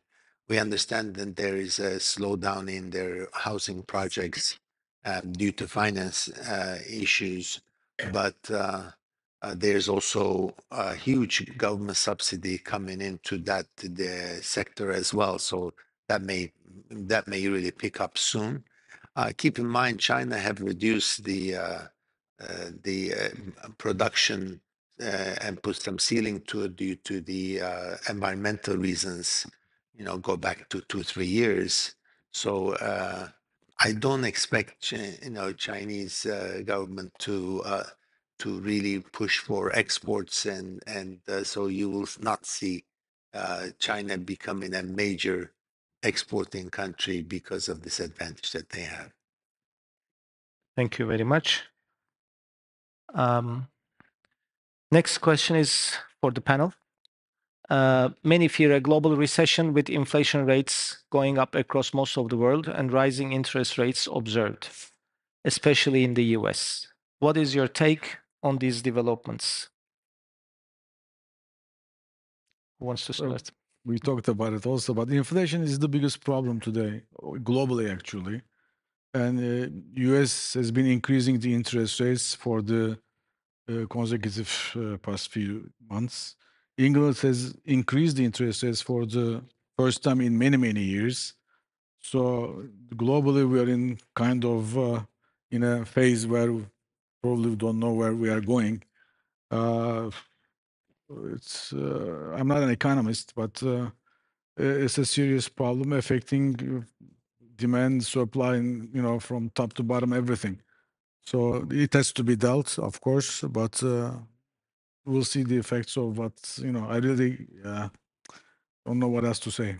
We understand that there is a slowdown in their housing projects due to finance issues, but there's also a huge government subsidy coming into the sector as well. So that may really pick up soon. Keep in mind, China have reduced the production and put some ceiling to it due to the environmental reasons. Go back to 2-3 years. So I don't expect Chinese government to really push for exports, and so you will not see China becoming a major exporting country because of this advantage that they have. Thank you very much. Next question is for the panel. Many fear a global recession with inflation rates going up across most of the world and rising interest rates observed, especially in the US. What is your take on these developments? Who wants to start? We talked about it also, but inflation is the biggest problem today, globally actually. And US has been increasing the interest rates for the consecutive past few months. England has increased the interest rates for the first time in many, many years. So globally, we are in kind of in a phase where we probably don't know where we are going. I'm not an economist, but it's a serious problem affecting demand, supply, and from top to bottom, everything. So it has to be dealt, of course, but we'll see the effects of what, I really don't know what else to say.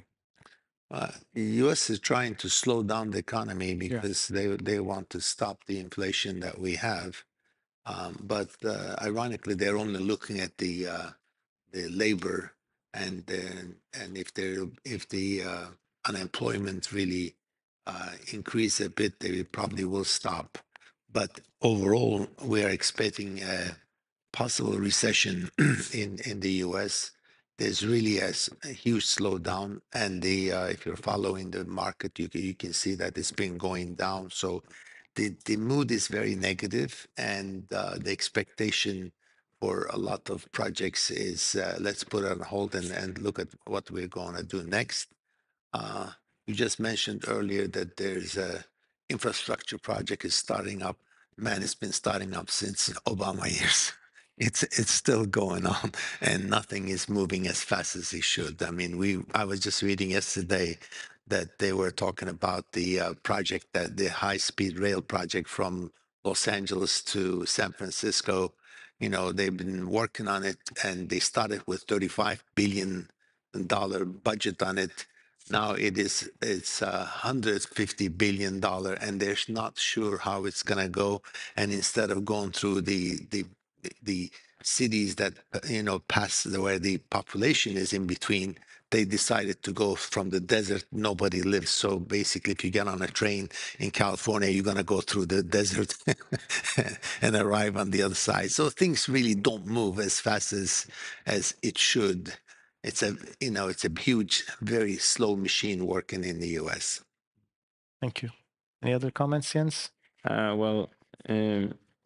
The U.S. is trying to slow down the economy because they want to stop the inflation that we have. But ironically, they're only looking at the labor, and if the unemployment really increase a bit, they probably will stop. But overall, we are expecting a possible recession in the U.S. There's really a huge slowdown, and if you're following the market, you can see that it's been going down. So the mood is very negative, and the expectation for a lot of projects is let's put it on hold and look at what we're going to do next. You just mentioned earlier that there's a infrastructure project is starting up. Man, it's been starting up since Obama years. It's still going on, and nothing is moving as fast as it should. I mean, I was just reading yesterday that they were talking about the project, that the high-speed rail project from Los Angeles to San Francisco. They've been working on it, and they started with $35 billion budget on it. Now it's $150 billion, and they're not sure how it's gonna go. And instead of going through the cities that pass where the population is in between, they decided to go from the desert. Nobody lives. So basically, if you get on a train in California, you're gonna go through the desert and arrive on the other side. So things really don't move as fast as it should. It's a huge, very slow machine working in the U.S. Thank you. Any other comments, Jens? Well,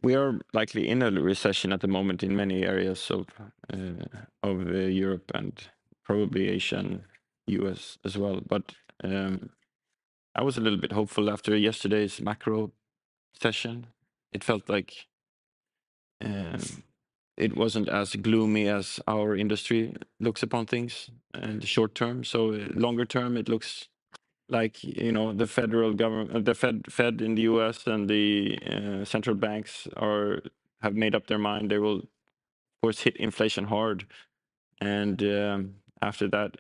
we are likely in a recession at the moment in many areas of Europe and probably Asia and US as well. But I was a little bit hopeful after yesterday's macro session. It felt like it wasn't as gloomy as our industry looks upon things in the short term. So longer term, it looks like the federal government, the Fed in the U.S. and the central banks have made up their mind. They will, of course, hit inflation hard, and after that,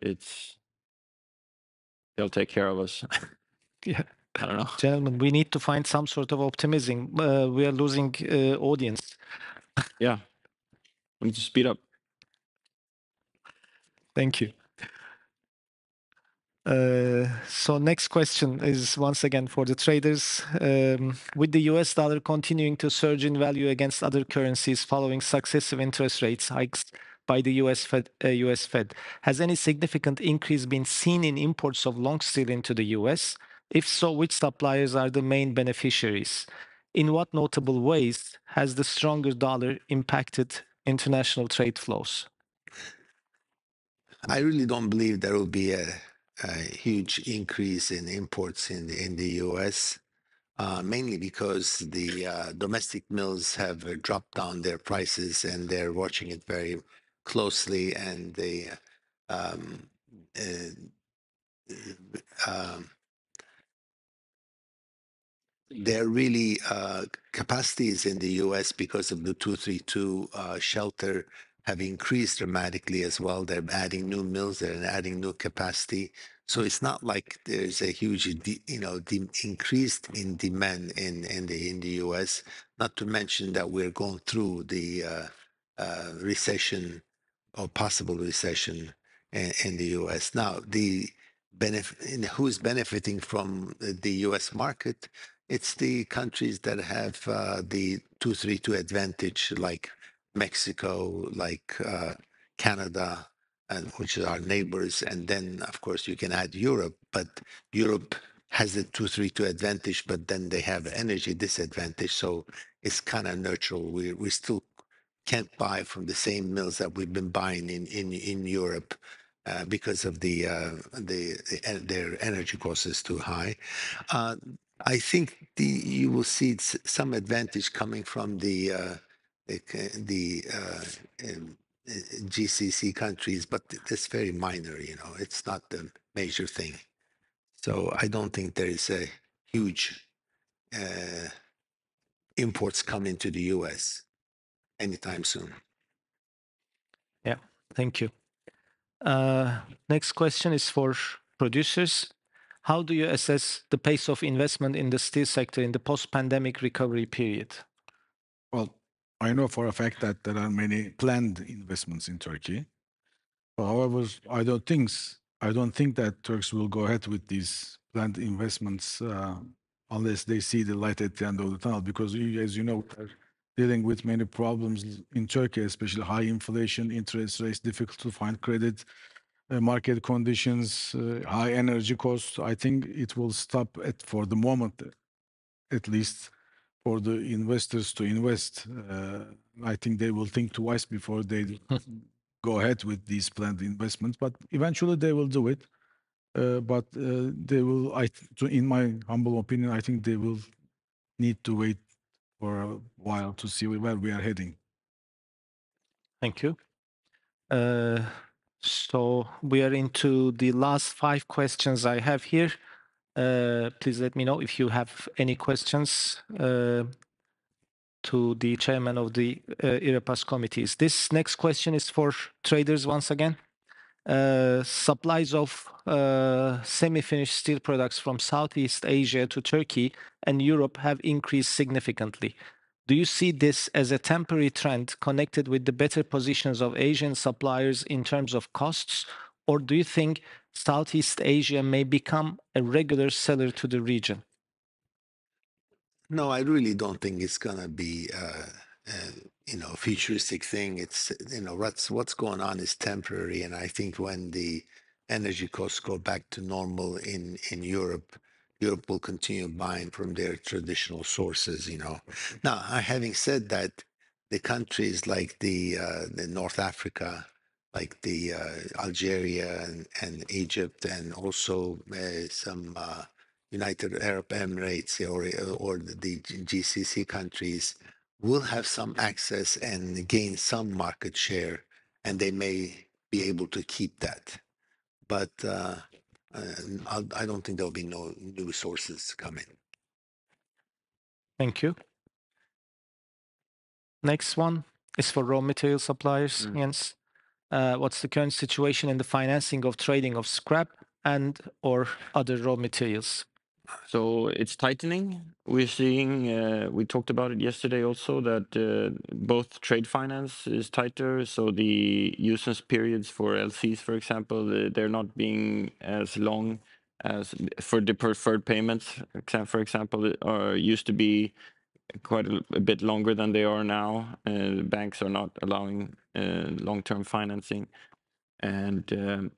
they'll take care of us. Yeah. I don't know. Gentlemen, we need to find some sort of optimism. We are losing audience. Yeah, we need to speed up. Thank you. So next question is once again for the traders. With the US dollar continuing to surge in value against other currencies following successive interest rates hikes by the US Fed, has any significant increase been seen in imports of long steel into the US? If so, which suppliers are the main beneficiaries? In what notable ways has the stronger dollar impacted international trade flows? I really don't believe there will be a huge increase in imports in the U.S. Mainly because the domestic mills have dropped down their prices and they're watching it very closely, and um, um, there are really capacities in the U.S. because of the 232 shelter have increased dramatically as well. They're adding new mills, they're adding new capacity. So it's not like there's a huge, increased in demand in the U.S. Not to mention that we're going through the recession or possible recession in the U.S. Now, who's benefiting from the U.S. market? It's the countries that have the 232 advantage, like Mexico, like Canada, and which are our neighbors. And then, of course, you can add Europe, but Europe has the 232 advantage, but then they have energy disadvantage. So it's kind of neutral. We still can't buy from the same mills that we've been buying in Europe because of their energy cost is too high. I think you will see some advantage coming from the GCC countries, but it's very minor. It's not the major thing. So I don't think there is a huge imports coming to the U.S. anytime soon. Yeah, thank you. Next question is for producers. How do you assess the pace of investment in the steel sector in the post-pandemic recovery period? Well, I know for a fact that there are many planned investments in Turkey. However, I don't think that Turks will go ahead with these planned investments unless they see the light at the end of the tunnel. Because as you know, we're dealing with many problems in Turkey, especially high inflation, interest rates, difficult to find credit, market conditions, high energy costs. I think it will stop for the moment, at least for the investors to invest. I think they will think twice before they go ahead with these planned investments, but eventually they will do it. But they will, in my humble opinion, I think they will need to wait for a while to see where we are heading. Thank you. So we are into the last 5 questions I have here. Please let me know if you have any questions to the chairman of the IREPAS committees. This next question is for traders once again. supplies of semi-finished steel products from Southeast Asia to Turkey and Europe have increased significantly. Do you see this as a temporary trend connected with the better positions of Asian suppliers in terms of costs, or do you think Southeast Asia may become a regular seller to the region? No, I really don't think it's gonna be, a futuristic thing. It's, what's going on is temporary, and I think when the energy costs go back to normal in Europe, Europe will continue buying from their traditional sources. Now, having said that, the countries like the North Africa, like the Algeria and Egypt, and also some. United Arab Emirates or the GCC countries will have some access and gain some market share, and they may be able to keep that. But I don't think there'll be no new sources coming. Thank you. Next one is for raw material suppliers, Jens. What's the current situation in the financing of trading of scrap and or other raw materials? So it's tightening. We're seeing, we talked about it yesterday also, that both trade finance is tighter. So the usance periods for LCs, for example, they're not being as long as for the preferred payments, for example, used to be quite a bit longer than they are now. Banks are not allowing long-term financing. And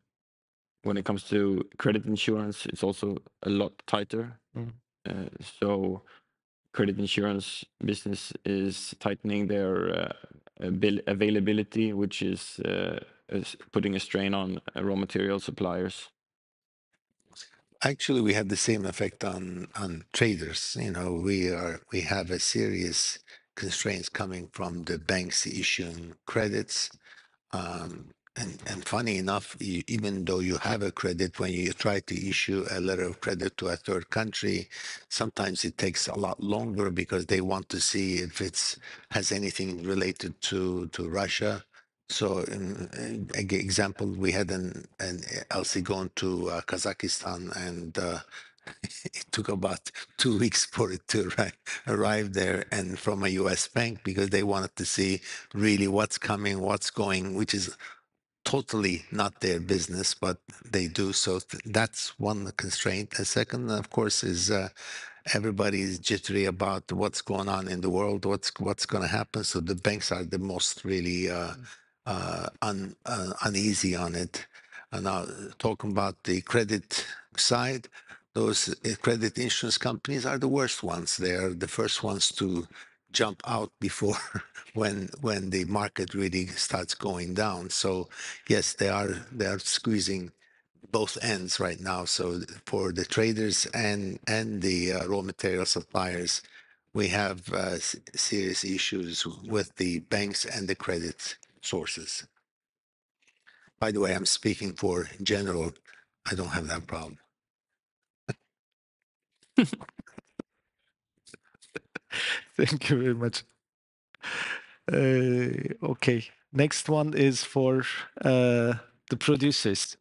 when it comes to credit insurance, it's also a lot tighter. So credit insurance business is tightening their availability, which is putting a strain on raw material suppliers. Actually, we have the same effect on traders. We have a serious constraints coming from the banks issuing credits. And funny enough, even though you have a credit, when you try to issue a letter of credit to a third country, sometimes it takes a lot longer because they want to see if it's has anything related to Russia. So, an example, we had an LC going to Kazakhstan, and it took about 2 weeks for it to arrive there, and from a U.S. bank, because they wanted to see really what's coming, what's going, which is totally not their business, but they do. So that's one constraint. The second, of course, is everybody's jittery about what's going on in the world, what's going to happen. So the banks are the most really uneasy on it. And now talking about the credit side, those credit insurance companies are the worst ones. They are the first ones to jump out before when the market really starts going down. So yes, they are squeezing both ends right now. So for the traders and the raw material suppliers, we have serious issues with the banks and the credit sources. By the way, I'm speaking for general. I don't have that problem. Thank you very much. Okay, next one is for the producers.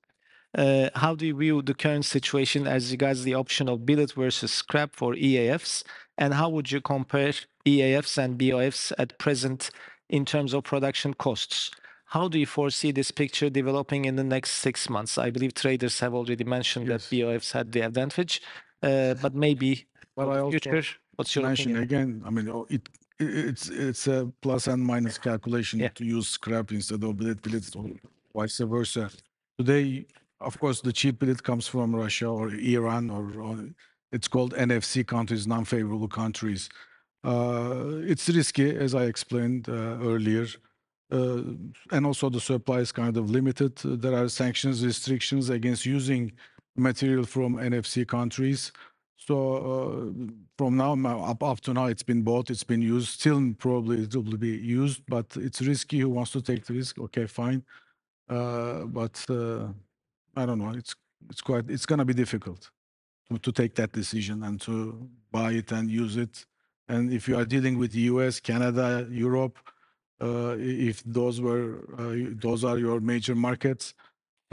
How do you view the current situation as regards the option of billet versus scrap for EAFs? And how would you compare EAFs and BOFs at present in terms of production costs? How do you foresee this picture developing in the next 6 months? I believe traders have already mentioned that BOFs had the advantage, but maybe But for I the also future, what's your mention opinion? again, I mean, it's a plus and minus calculation to use scrap instead of billet or vice versa. Today, of course, the cheap billet comes from Russia or Iran, or it's called NFC countries, non-favorable countries. It's risky, as I explained earlier. And also the supply is kind of limited. There are sanctions, restrictions against using material from NFC countries. So from now up to now, it's been bought, it's been used. Still, probably it will be used, but it's risky. Who wants to take the risk? Okay, fine. But I don't know. It's going to be difficult to take that decision and to buy it and use it. And if you are dealing with the US, Canada, Europe, if those are your major markets,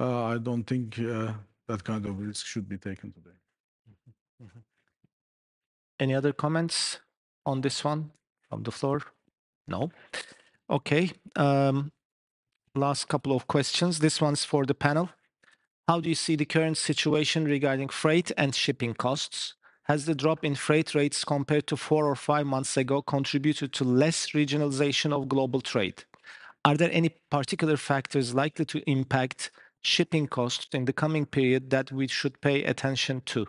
I don't think that kind of risk should be taken today. Any other comments on this one from the floor? No. Okay. Last couple of questions. This one's for the panel. How do you see the current situation regarding freight and shipping costs? Has the drop in freight rates compared to 4 or 5 months ago contributed to less regionalization of global trade? Are there any particular factors likely to impact shipping costs in the coming period that we should pay attention to?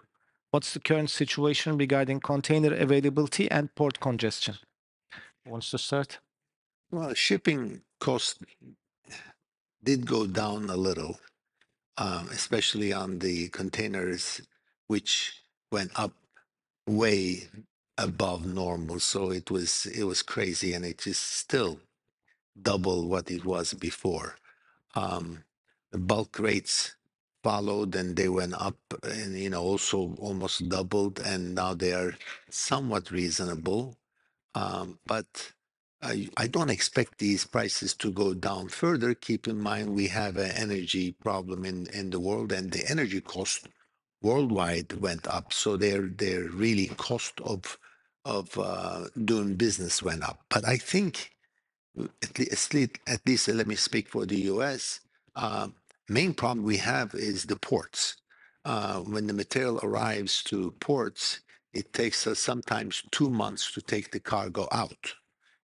What's the current situation regarding container availability and port congestion? Who wants to start? Well, shipping cost did go down a little, especially on the containers, which went up way above normal. So it was crazy, and it is still double what it was before. The bulk rates followed, and they went up, and also almost doubled, and now they are somewhat reasonable. But I don't expect these prices to go down further. Keep in mind we have an energy problem in the world, and the energy cost worldwide went up. So their really cost of doing business went up. But I think at least let me speak for the U.S. Main problem we have is the ports. When the material arrives to ports, it takes us sometimes 2 months to take the cargo out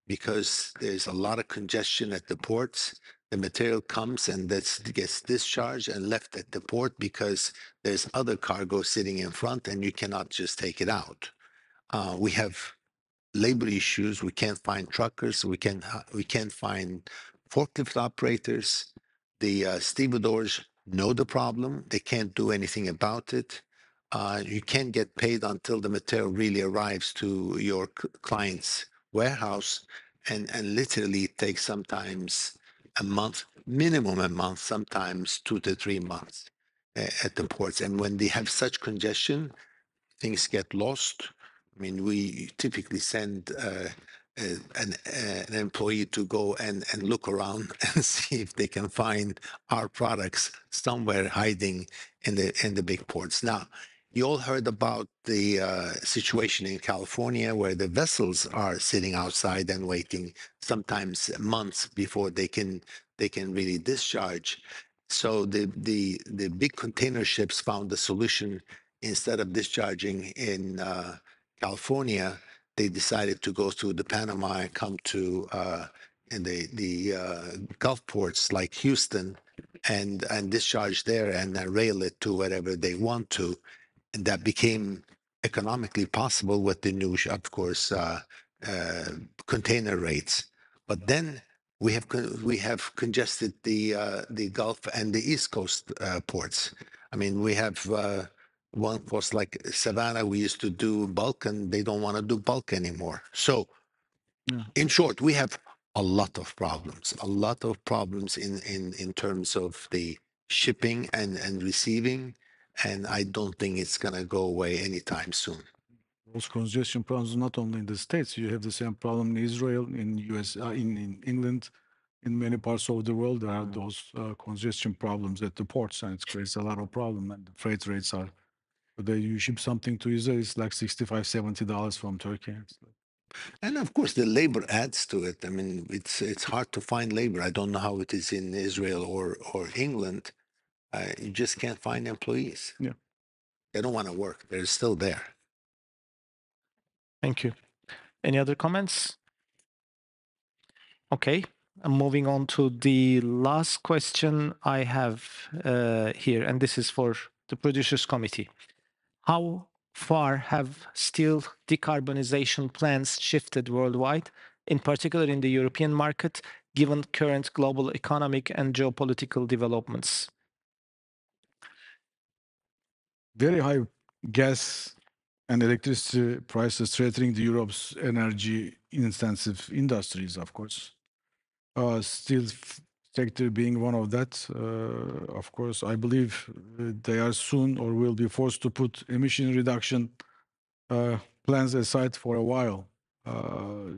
because there's a lot of congestion at the ports. The material comes and that gets discharged and left at the port because there's other cargo sitting in front and you cannot just take it out. We have labor issues. We can't find truckers. We can't find forklift operators. The stevedores know the problem. They can't do anything about it. You can't get paid until the material really arrives to your client's warehouse, and literally it takes sometimes a month, minimum a month, sometimes 2 to 3 months at the ports. And when they have such congestion, things get lost. I mean, we typically send an employee to go and look around and see if they can find our products somewhere hiding in the big ports. Now, you all heard about the situation in California where the vessels are sitting outside and waiting sometimes months before they can really discharge. So the big container ships found a solution. Instead of discharging in California, they decided to go through the Panama and come to in the Gulf ports like Houston and discharge there and rail it to wherever they want to. And that became economically possible with the new, of course, container rates. But then we have congested the Gulf and the East Coast ports. I mean, we have one course like Savannah. We used to do bulk, and they don't want to do bulk anymore. So, in short, we have a lot of problems in terms of the shipping and receiving, and I don't think it's going to go away anytime soon. Those congestion problems not only in the States. You have the same problem in Israel, in US, in England, in many parts of the world. There are those congestion problems at the ports, and it creates a lot of problem. And the freight rates are, today you ship something to Israel, it's like $65, $70 from Turkey. And of course, the labor adds to it. I mean, it's hard to find labor. I don't know how it is in Israel or England. You just can't find employees. Yeah, they don't want to work. They're still there. Thank you. Any other comments? Okay, I'm moving on to the last question I have here, and this is for the Producers Committee. How far have steel decarbonization plans shifted worldwide, in particular in the European market, given current global economic and geopolitical developments? very high gas and electricity prices threatening the Europe's energy-intensive industries, of course. Steel sector being one of that, of course, I believe they are soon or will be forced to put emission reduction plans aside for a while.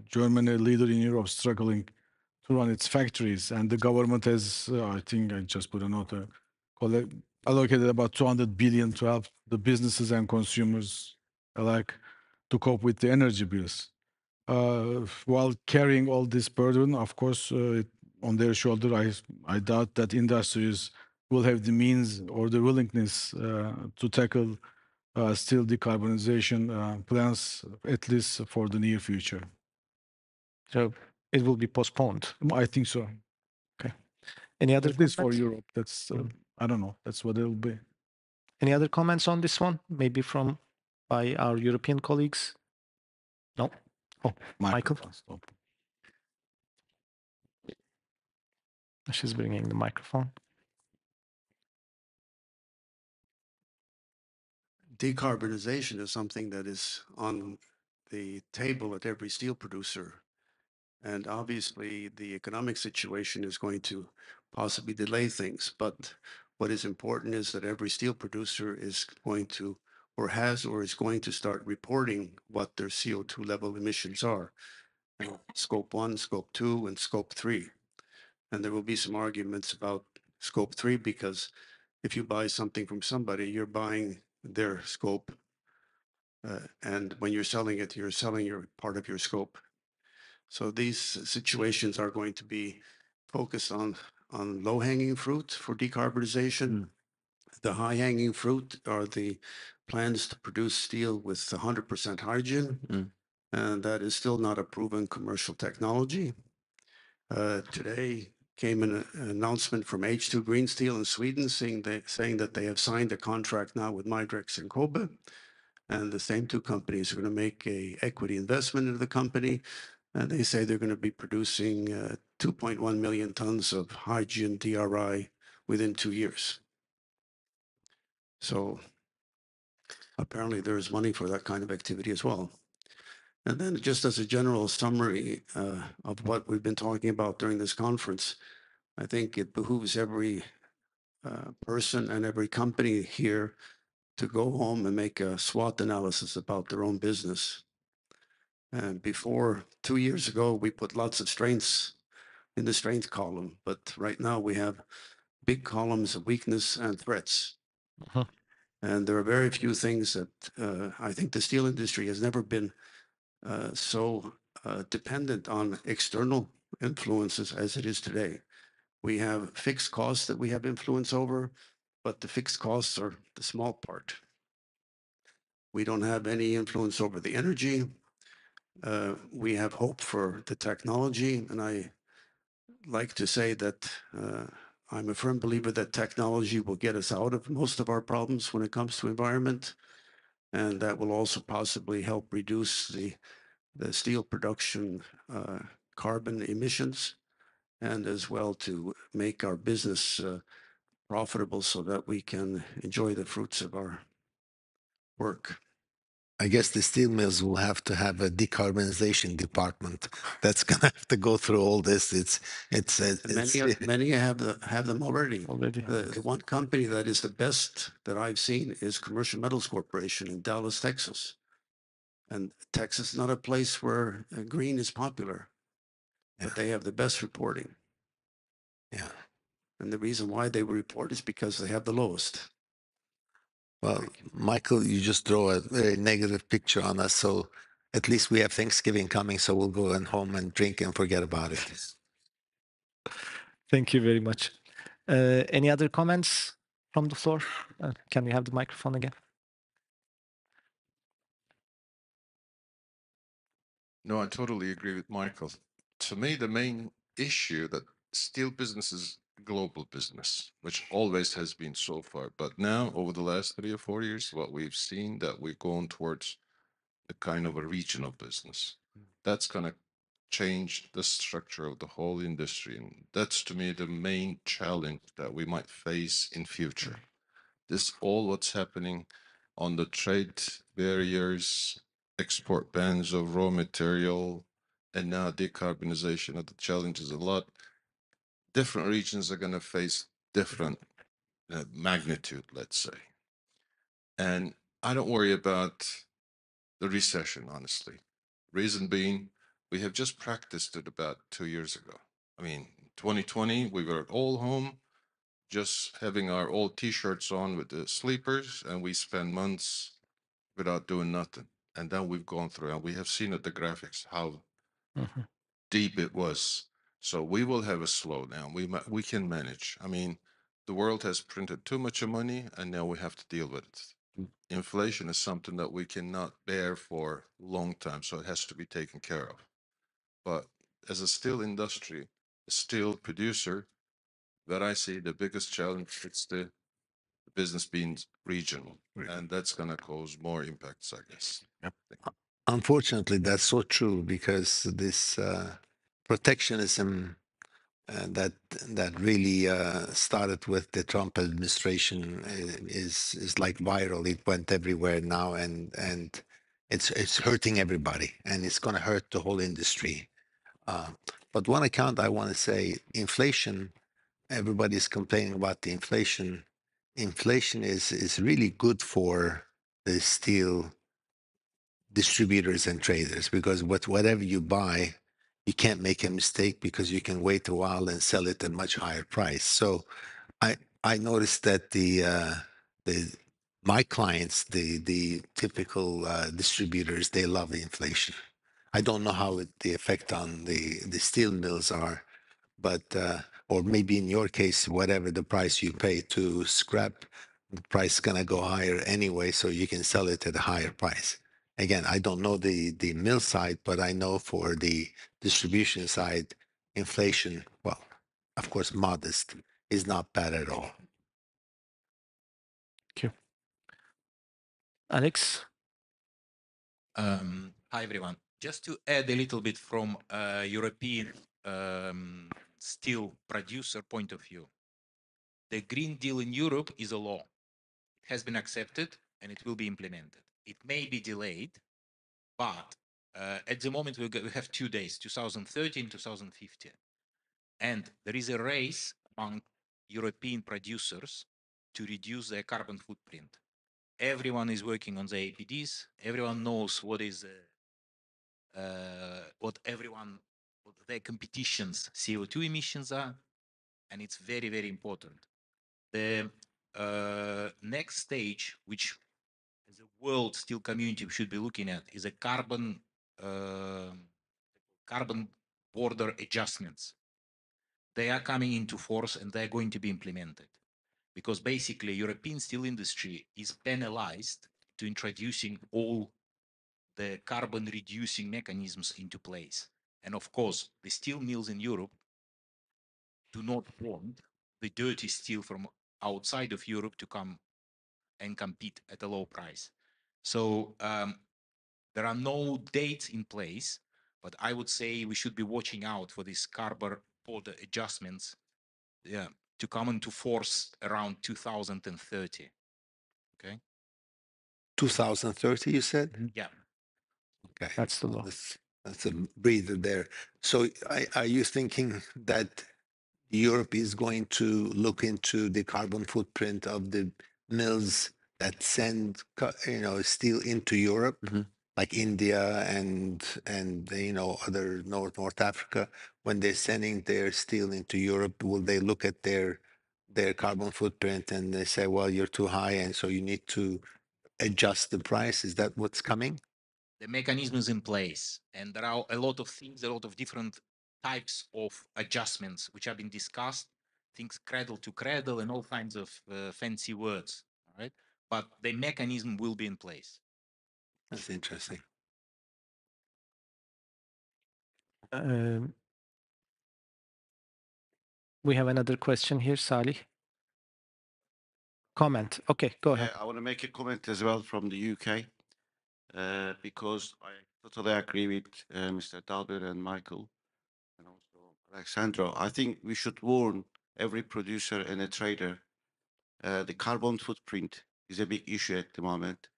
Germany, a leader in Europe, struggling to run its factories, and the government has, I think I just put a note, allocated about 200 billion to help the businesses and consumers alike to cope with the energy bills. While carrying all this burden, of course, on their shoulder, I doubt that industries will have the means or the willingness to tackle steel decarbonization plans, at least for the near future. So it will be postponed. I think so. Okay. Any other At least for comments? Europe, that's I don't know. That's what it'll be. Any other comments on this one? Maybe by our European colleagues? No? Oh, Michael? Stop. She's bringing the microphone. Decarbonization is something that is on the table at every steel producer. And obviously, the economic situation is going to possibly delay things. But what is important is that every steel producer is going to, or has, or is going to start reporting what their CO2 level emissions are. Scope 1, Scope 2, and Scope 3. And there will be some arguments about Scope 3 because if you buy something from somebody, you're buying their scope. And when you're selling it, you're selling your part of your scope. So these situations are going to be focused on low-hanging fruit for decarbonization. The high-hanging fruit are the plans to produce steel with 100% hydrogen, and that is still not a proven commercial technology. Today came an announcement from H2 Green Steel in Sweden saying that they have signed a contract now with Midrex and Kobe, and the same two companies are going to make a equity investment into the company. And they say they're going to be producing 2.1 million tons of hydrogen DRI within 2 years. So apparently there is money for that kind of activity as well. And then just as a general summary of what we've been talking about during this conference, I think it behooves every person and every company here to go home and make a SWOT analysis about their own business. And before 2 years ago, we put lots of strengths in the strength column, but right now we have big columns of weakness and threats. And there are very few things that I think the steel industry has never been so dependent on external influences as it is today. We have fixed costs that we have influence over, but the fixed costs are the small part. We don't have any influence over the energy. We have hope for the technology, and I like to say that I'm a firm believer that technology will get us out of most of our problems when it comes to environment, and that will also possibly help reduce the steel production carbon emissions, and as well to make our business profitable so that we can enjoy the fruits of our work. I guess the steel mills will have to have a decarbonization department that's going to have to go through all this. Many have them already. Already. The one company that is the best that I've seen is Commercial Metals Corporation in Dallas, Texas. And Texas is not a place where green is popular, but they have the best reporting. Yeah. And the reason why they report is because they have the lowest. Well, Michael, you just draw a very negative picture on us. So at least we have Thanksgiving coming, so we'll go home and drink and forget about it. Thank you very much. Any other comments from the floor? Can we have the microphone again? No, I totally agree with Michael. To me, the main issue that steel business is global business, which always has been so far. But now, over the last 3 or 4 years, what we've seen that we're going towards a kind of a regional business. That's going to change the structure of the whole industry. And that's, to me, the main challenge that we might face in future. This all what's happening on the trade barriers, export bans of raw material, and now decarbonization of the challenges a lot. Different regions are going to face different magnitude, let's say. And I don't worry about the recession, honestly. Reason being, we have just practiced it about 2 years ago. I mean, 2020, we were all home. just having our old T-shirts on with the sleepers, and we spend months without doing nothing. And then we've gone through, and we have seen at the graphics how deep it was. So we will have a slowdown. We can manage. I mean, the world has printed too much money, and now we have to deal with it. Inflation is something that we cannot bear for a long time, so it has to be taken care of. But as a steel industry, a steel producer, that I see the biggest challenge, it's the business being regional, and that's going to cause more impacts, I guess. Yep. Unfortunately, that's so true because this protectionism that really started with the Trump administration is like viral. It went everywhere now, and it's hurting everybody, and it's going to hurt the whole industry. But one account I want to say, inflation. Everybody's complaining about the inflation. Inflation is really good for the steel distributors and traders because whatever you buy, you can't make a mistake because you can wait a while and sell it at much higher price. So I noticed that the my clients, the typical distributors, they love the inflation. I don't know how the effect on the steel mills are, but or maybe in your case, whatever the price you pay to scrap, the price is gonna go higher anyway, so you can sell it at a higher price. Again, I don't know the mill side, but I know for the distribution side, inflation, well, of course, modest, is not bad at all. Thank you. Alex? Hi, everyone. Just to add a little bit from a European steel producer point of view, the Green Deal in Europe is a law. It has been accepted and it will be implemented. It may be delayed, but at the moment we have 2 days, 2030 and 2050. And there is a race among European producers to reduce their carbon footprint. Everyone is working on the APDs. Everyone knows what is what their competition's CO2 emissions are, and it's very, very important. The next stage, which as a world steel community we should be looking at, is a carbon border adjustments. They are coming into force and they're going to be implemented because basically European steel industry is penalized to introducing all the carbon reducing mechanisms into place. And of course, the steel mills in Europe do not want the dirty steel from outside of Europe to come and compete at a low price. So there are no dates in place, but I would say we should be watching out for these carbon border adjustments to come into force around 2030. Okay. 2030, you said? Yeah. Okay. That's the law. That's a breather there. So are you thinking that Europe is going to look into the carbon footprint of the mills that send, steel into Europe, like India and other North Africa? When they're sending their steel into Europe, will they look at their carbon footprint and they say, well, you're too high, and so you need to adjust the price? Is that what's coming? The mechanism is in place, and there are a lot of things, a lot of different types of adjustments which have been discussed, things cradle to cradle and all kinds of fancy words, right? But the mechanism will be in place. That's interesting. We have another question here, Salih. Comment. Okay, go ahead. I want to make a comment as well from the UK because I totally agree with Mr. Dalbert and Michael and also Alexandro. I think we should warn every producer and a trader. The carbon footprint is a big issue at the moment.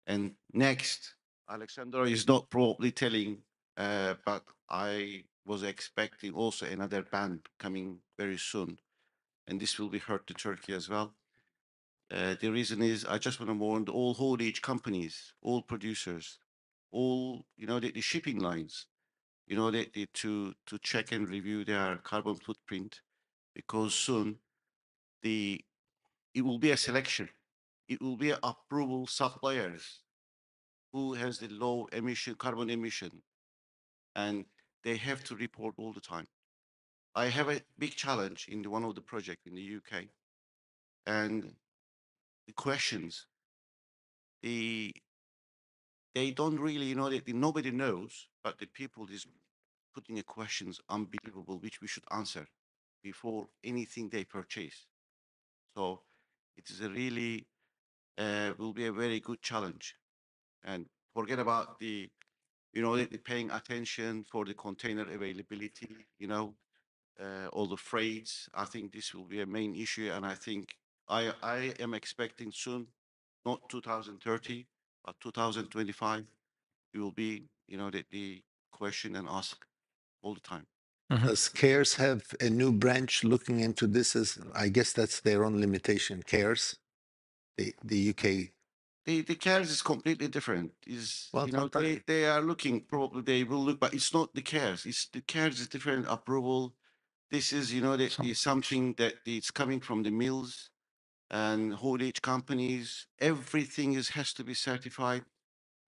And next, Alexandro is not probably telling, but I was expecting also another ban coming very soon. And this will be hurt to Turkey as well. The reason is I just want to warn all haulage companies, all producers, all the shipping lines, they to check and review their carbon footprint because soon it will be a selection. It will be approval suppliers who has the low emission, carbon emission, and they have to report all the time. I have a big challenge in one of the projects in the UK, and the questions, they don't really, nobody knows, but the people is putting the questions unbelievable, which we should answer before anything they purchase. So it is a really, will be a very good challenge. And forget about the paying attention for the container availability, all the freights. I think this will be a main issue, and I think I am expecting soon, not 2030, but 2025, it will be, the question and ask all the time. Does CARES have a new branch looking into this? As I guess that's their own limitation. CARES, the UK. The CARES is completely different. Well, They are looking, probably they will look, but it's not the CARES. It's the CARES is different approval. This is, something that it's coming from the mills and haulage companies. Everything has to be certified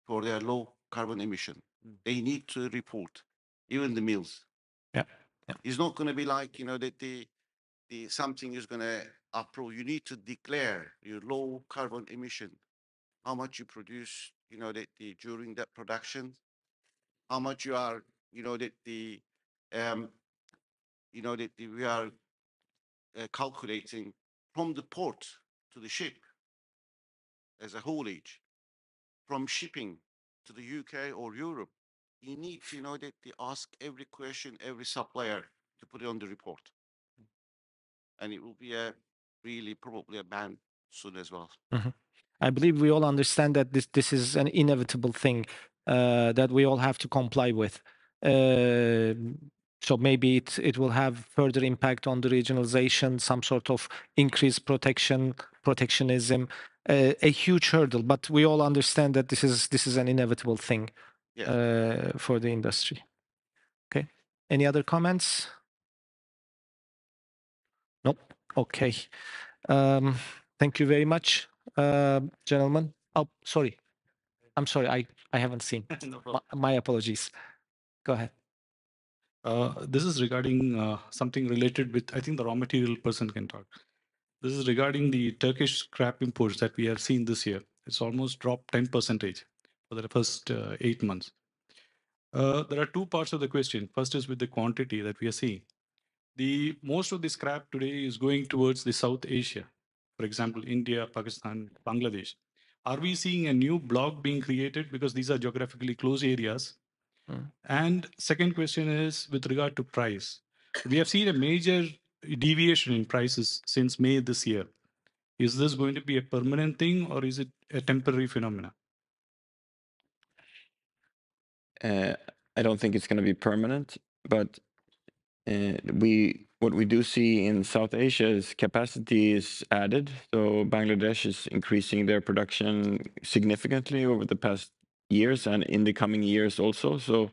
for their low carbon emission. They need to report, even the mills. Yeah. It's not going to be like, that the something is going to approve. You need to declare your low carbon emission, how much you produce, during that production, how much you are, we are calculating from the port to the ship as a haulage, from shipping to the UK or Europe. You need to they ask every question, every supplier to put it on the report. And it will be really probably a ban soon as well. I believe we all understand that this is an inevitable thing that we all have to comply with. So maybe it will have further impact on the regionalization, some sort of increased protectionism, a huge hurdle. But we all understand that this is an inevitable thing for the industry. Okay. Any other comments? Nope. Okay. Thank you very much, gentlemen. Oh, sorry. I'm sorry. I haven't seen. No, my apologies. Go ahead. This is regarding something related with, I think the raw material person can talk. This is regarding the Turkish scrap imports that we have seen this year. It's almost dropped 10% for the first 8 months. There are two parts of the question. First is with the quantity that we are seeing. Most of the scrap today is going towards the South Asia, for example, India, Pakistan, Bangladesh. Are we seeing a new block being created because these are geographically close areas? And second question is with regard to price. We have seen a major deviation in prices since May this year. Is this going to be a permanent thing or is it a temporary phenomenon? I don't think it's going to be permanent, but what we do see in South Asia is capacity is added. So Bangladesh is increasing their production significantly over the past years and in the coming years also. So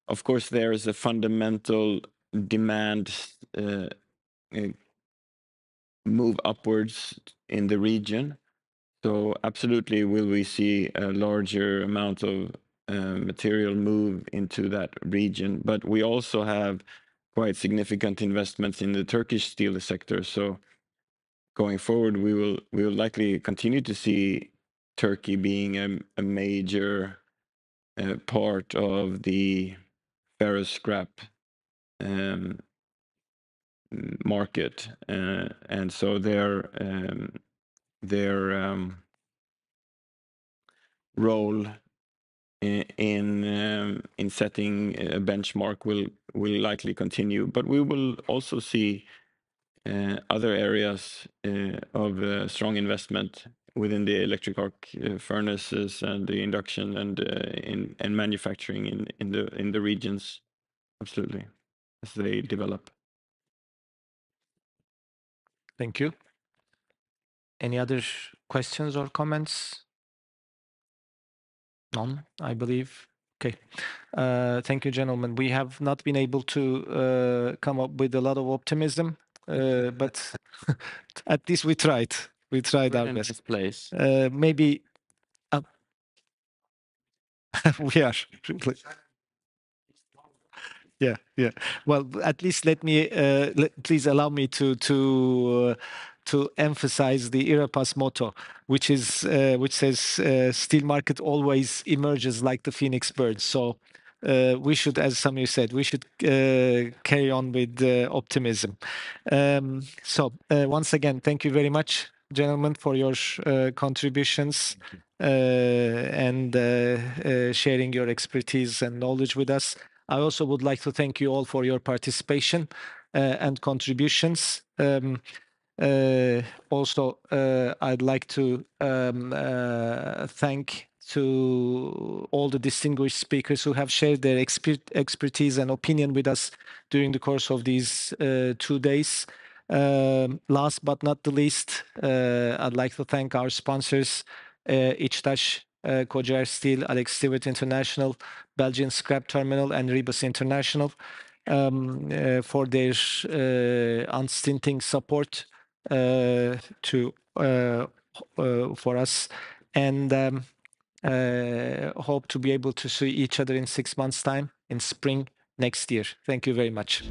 of course there is a fundamental demand move upwards in the region. So absolutely will we see a larger amount of material move into that region, but we also have quite significant investments in the Turkish steel sector. So going forward, we will likely continue to see Turkey being a major part of the ferrous scrap market, and so their role in setting a benchmark will likely continue, but we will also see other areas of strong investment within the electric arc furnaces and the induction and in manufacturing in the regions, absolutely, as they develop. Thank you. Any other questions or comments? None, I believe. Okay. Thank you, gentlemen. We have not been able to come up with a lot of optimism but at least we tried. We tried our best. Nice place. Maybe we are really. Yeah, yeah. Well, at least let me please allow me to emphasize the IREPAS motto, which says steel market always emerges like the phoenix bird. So we should, as Samir said, we should carry on with optimism. So once again, thank you very much, gentlemen, for your contributions and sharing your expertise and knowledge with us. I also would like to thank you all for your participation and contributions. Also, I'd like to thank to all the distinguished speakers who have shared their expertise and opinion with us during the course of these 2 days. Last but not the least, I'd like to thank our sponsors, ICDAS, Kocaer Steel, Alex Stewart International, Belgian Scrap Terminal, and Rebus International for their unstinting support for us, and hope to be able to see each other in 6 months' time in spring next year. Thank you very much.